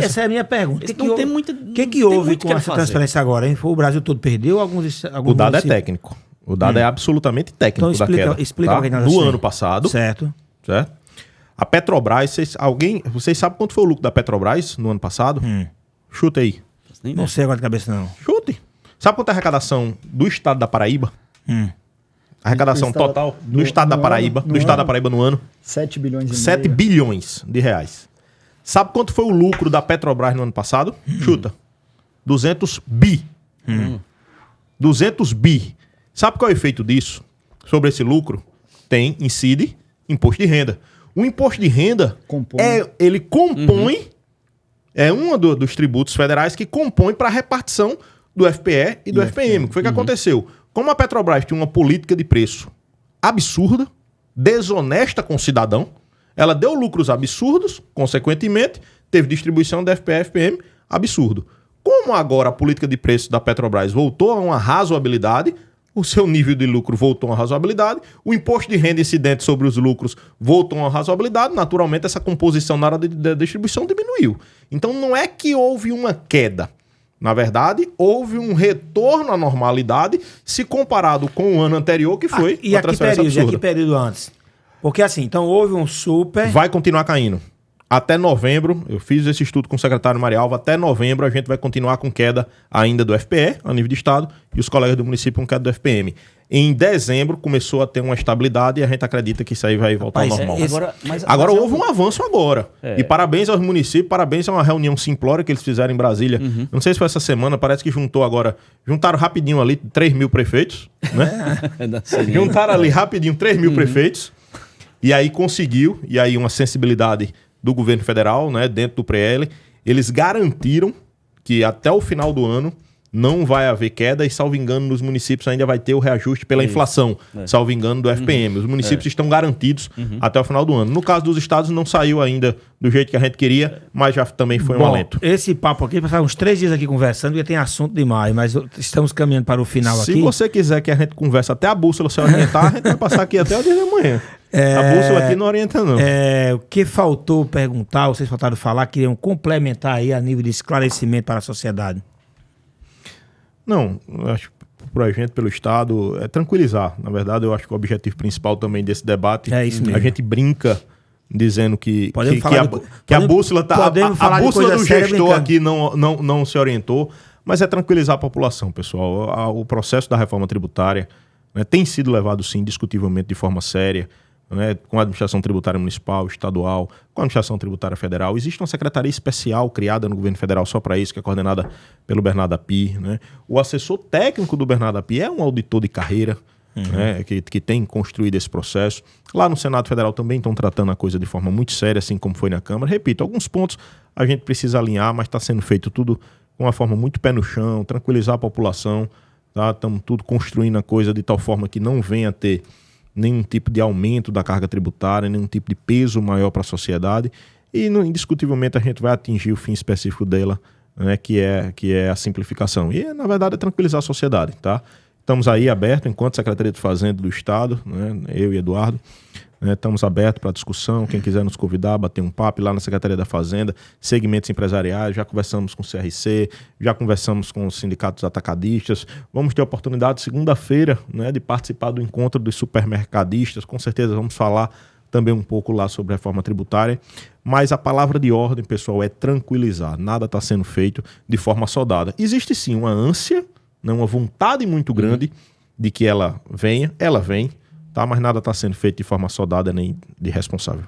[SPEAKER 1] Essa é a minha pergunta. O que houve com essa transferência agora, hein? O Brasil todo perdeu? Alguns
[SPEAKER 2] o dado é técnico. O dado é absolutamente técnico
[SPEAKER 1] então,
[SPEAKER 2] da queda.
[SPEAKER 1] Explica
[SPEAKER 2] tá? No ano passado. Certo. A Petrobras, vocês sabem quanto foi o lucro da Petrobras no ano passado? Chuta aí.
[SPEAKER 1] Não sei agora de cabeça, não.
[SPEAKER 2] Chute. Sabe quanto é a arrecadação do estado da Paraíba? A arrecadação total do estado da Paraíba, no ano?
[SPEAKER 4] 7 bilhões e
[SPEAKER 2] 7 bilhões de reais. Sabe quanto foi o lucro da Petrobras no ano passado? Chuta. 200 bi. 200 bi. Sabe qual é o efeito disso? Sobre esse lucro? Incide imposto de renda. O imposto de renda, ele compõe, é um dos tributos federais que compõe para a repartição do FPE e do FPM. O que foi que aconteceu? Como a Petrobras tinha uma política de preço absurda, desonesta com o cidadão, ela deu lucros absurdos, consequentemente, teve distribuição do FPE e FPM absurdo. Como agora a política de preço da Petrobras voltou a uma razoabilidade, o seu nível de lucro voltou a uma razoabilidade, o imposto de renda incidente sobre os lucros voltou a uma razoabilidade, naturalmente essa composição na hora da distribuição diminuiu. Então não é que houve uma queda. Na verdade, houve um retorno à normalidade se comparado com o ano anterior, que foi
[SPEAKER 1] uma transferência absurda. E a que período antes? Porque assim, então houve um super...
[SPEAKER 2] Vai continuar caindo. Até novembro, eu fiz esse estudo com o secretário Marialva, até novembro a gente vai continuar com queda ainda do FPE, a nível de estado, e os colegas do município com queda do FPM. Em dezembro começou a ter uma estabilidade e a gente acredita que isso aí vai voltar ao normal. Agora houve um avanço agora. E parabéns aos municípios, parabéns a uma reunião simplória que eles fizeram em Brasília. Não sei se foi essa semana, parece que juntaram rapidinho ali 3 mil prefeitos, né? Juntaram ali rapidinho 3 mil prefeitos, e aí conseguiu, e aí uma sensibilidade do governo federal, né, dentro do PREL, eles garantiram que até o final do ano não vai haver queda e, salvo engano, nos municípios ainda vai ter o reajuste pela inflação, salvo engano, do FPM. Os municípios estão garantidos até o final do ano. No caso dos estados, não saiu ainda do jeito que a gente queria, mas já também foi um aumento.
[SPEAKER 1] Esse papo aqui, passar uns 3 dias aqui conversando, porque tem assunto demais, mas estamos caminhando para o final aqui.
[SPEAKER 2] Se você quiser que a gente converse até a bússola se orientar, a gente vai passar aqui até o dia da manhã. A bússola aqui não orienta, não.
[SPEAKER 1] O que faltou perguntar, vocês faltaram falar, queriam complementar aí a nível de esclarecimento para a sociedade?
[SPEAKER 2] Não, eu acho que para a gente, pelo Estado, é tranquilizar. Na verdade, eu acho que o objetivo principal também desse debate,
[SPEAKER 1] é isso mesmo.
[SPEAKER 2] A gente brinca dizendo que a bússola a bússola do gestor aqui não se orientou, mas é tranquilizar a população, pessoal. O processo da reforma tributária, né, tem sido levado, sim, discutivelmente de forma séria, né, com a administração tributária municipal, estadual, com a administração tributária federal. Existe uma secretaria especial criada no governo federal só para isso, que é coordenada pelo Bernardo Api, né? O assessor técnico do Bernardo Api é um auditor de carreira, né, que tem construído esse processo. Lá no Senado Federal também estão tratando a coisa de forma muito séria, assim como foi na Câmara. Repito, alguns pontos a gente precisa alinhar, mas está sendo feito tudo com uma forma muito pé no chão, tranquilizar a população, tá? Estamos tudo construindo a coisa de tal forma que não venha a ter nenhum tipo de aumento da carga tributária, nenhum tipo de peso maior para a sociedade, e indiscutivelmente a gente vai atingir o fim específico dela, né, que é a simplificação. E, na verdade, é tranquilizar a sociedade, tá? Estamos aí abertos, enquanto Secretaria de Fazenda do Estado, né, eu e Eduardo, né? Estamos abertos para discussão, quem quiser nos convidar, bater um papo lá na Secretaria da Fazenda, segmentos empresariais, já conversamos com o CRC, já conversamos com os sindicatos atacadistas, vamos ter a oportunidade segunda-feira, né, de participar do encontro dos supermercadistas, com certeza vamos falar também um pouco lá sobre reforma tributária, mas a palavra de ordem, pessoal, é tranquilizar, nada está sendo feito de forma soldada. Existe sim uma ânsia, né, uma vontade muito grande de que ela vem, tá? Mas nada está sendo feito de forma soldada nem de responsável.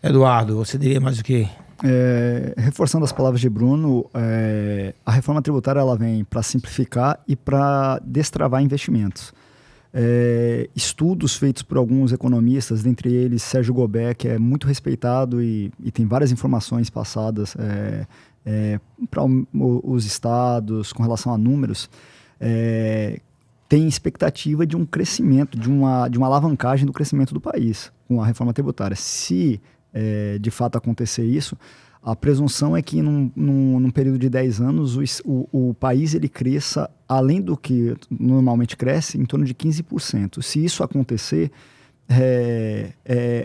[SPEAKER 1] Eduardo, você diria mais o quê?
[SPEAKER 4] Reforçando as palavras de Bruno, a reforma tributária ela vem para simplificar e para destravar investimentos. Estudos feitos por alguns economistas, dentre eles Sérgio Gobet, que é muito respeitado e tem várias informações passadas para os estados com relação a números, tem expectativa de um crescimento, de uma alavancagem do crescimento do país com a reforma tributária. Se de fato acontecer isso, a presunção é que num período de 10 anos o país ele cresça além do que normalmente cresce, em torno de 15%. Se isso acontecer,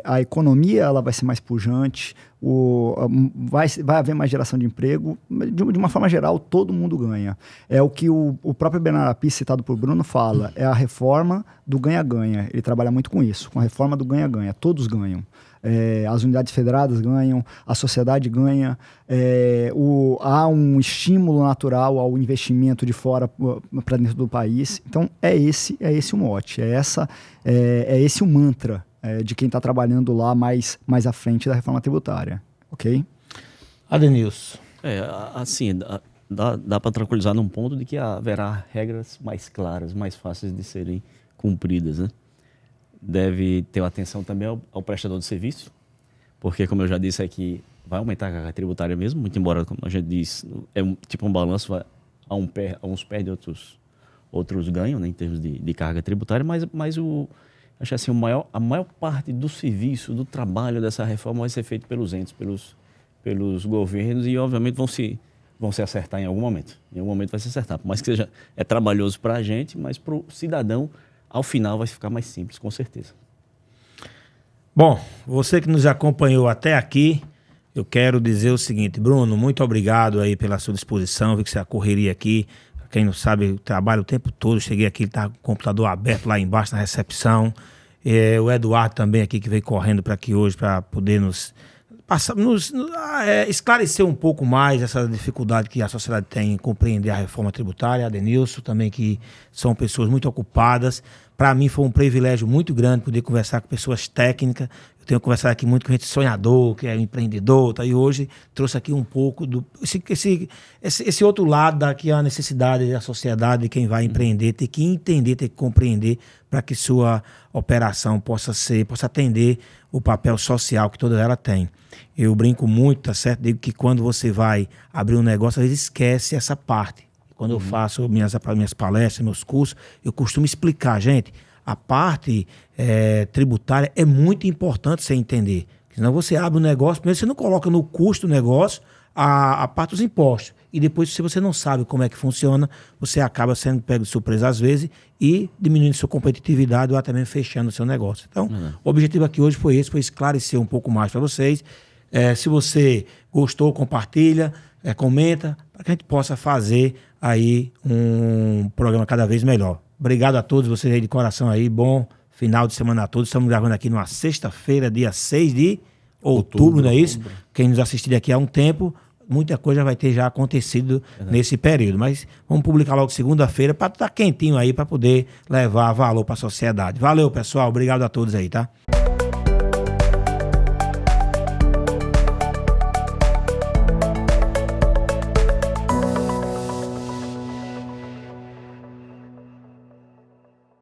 [SPEAKER 4] a economia ela vai ser mais pujante, vai haver mais geração de emprego, de uma forma geral todo mundo ganha. É o que o próprio Benarapi, citado por Bruno, fala, é a reforma do ganha-ganha. Ele trabalha muito com isso, com a reforma do ganha-ganha, todos ganham. As unidades federadas ganham, a sociedade ganha, há um estímulo natural ao investimento de fora para dentro do país. Então é esse o mote, é esse o mantra de quem está trabalhando lá mais à frente da reforma tributária, ok?
[SPEAKER 1] Adenilson.
[SPEAKER 3] Assim, dá para tranquilizar num ponto de que haverá regras mais claras, mais fáceis de serem cumpridas, né? Deve ter atenção também ao prestador de serviço, porque, como eu já disse aqui, vai aumentar a carga tributária mesmo, muito embora, como a gente diz, tipo um balanço, uns perdem, outros ganham, né, em termos de carga tributária, mas acho assim, a maior parte do serviço, do trabalho dessa reforma vai ser feito pelos entes, pelos governos e, obviamente, vão se acertar em algum momento. Em algum momento vai se acertar, por mais que seja trabalhoso para a gente, mas para o cidadão, ao final vai ficar mais simples, com certeza.
[SPEAKER 1] Bom, você que nos acompanhou até aqui, eu quero dizer o seguinte, Bruno, muito obrigado aí pela sua disposição, vi que você correria aqui, quem não sabe, eu trabalho o tempo todo, cheguei aqui, ele tá com o computador aberto lá embaixo na recepção, o Eduardo também aqui que veio correndo para aqui hoje para poder nos esclarecer um pouco mais essa dificuldade que a sociedade tem em compreender a reforma tributária, a Adenilson também, que são pessoas muito ocupadas. Para mim foi um privilégio muito grande poder conversar com pessoas técnicas. Eu tenho conversado aqui muito com gente sonhador, que é empreendedor, tá? E hoje trouxe aqui um pouco esse outro lado que é a necessidade da sociedade, de quem vai empreender, ter que entender, ter que compreender para que sua operação possa atender o papel social que toda ela tem. Eu brinco muito, tá certo? Digo que quando você vai abrir um negócio, às vezes esquece essa parte. Quando eu faço minhas palestras, meus cursos, eu costumo explicar, gente, a parte tributária é muito importante você entender. Senão você abre um negócio, primeiro você não coloca no custo do negócio a parte dos impostos. E depois, se você não sabe como é que funciona, você acaba sendo pego de surpresa às vezes e diminuindo sua competitividade ou até mesmo fechando o seu negócio. Então, o objetivo aqui hoje foi esse, foi esclarecer um pouco mais para vocês. Se você gostou, compartilha, comenta, para que a gente possa fazer aí um programa cada vez melhor. Obrigado a todos vocês aí de coração aí, bom final de semana a todos. Estamos gravando aqui numa sexta-feira, dia 6 de outubro, não é isso? Quem nos assistir daqui há um tempo, muita coisa vai ter já acontecido nesse período. Mas vamos publicar logo segunda-feira para estar quentinho aí, para poder levar valor para a sociedade. Valeu, pessoal. Obrigado a todos aí, tá?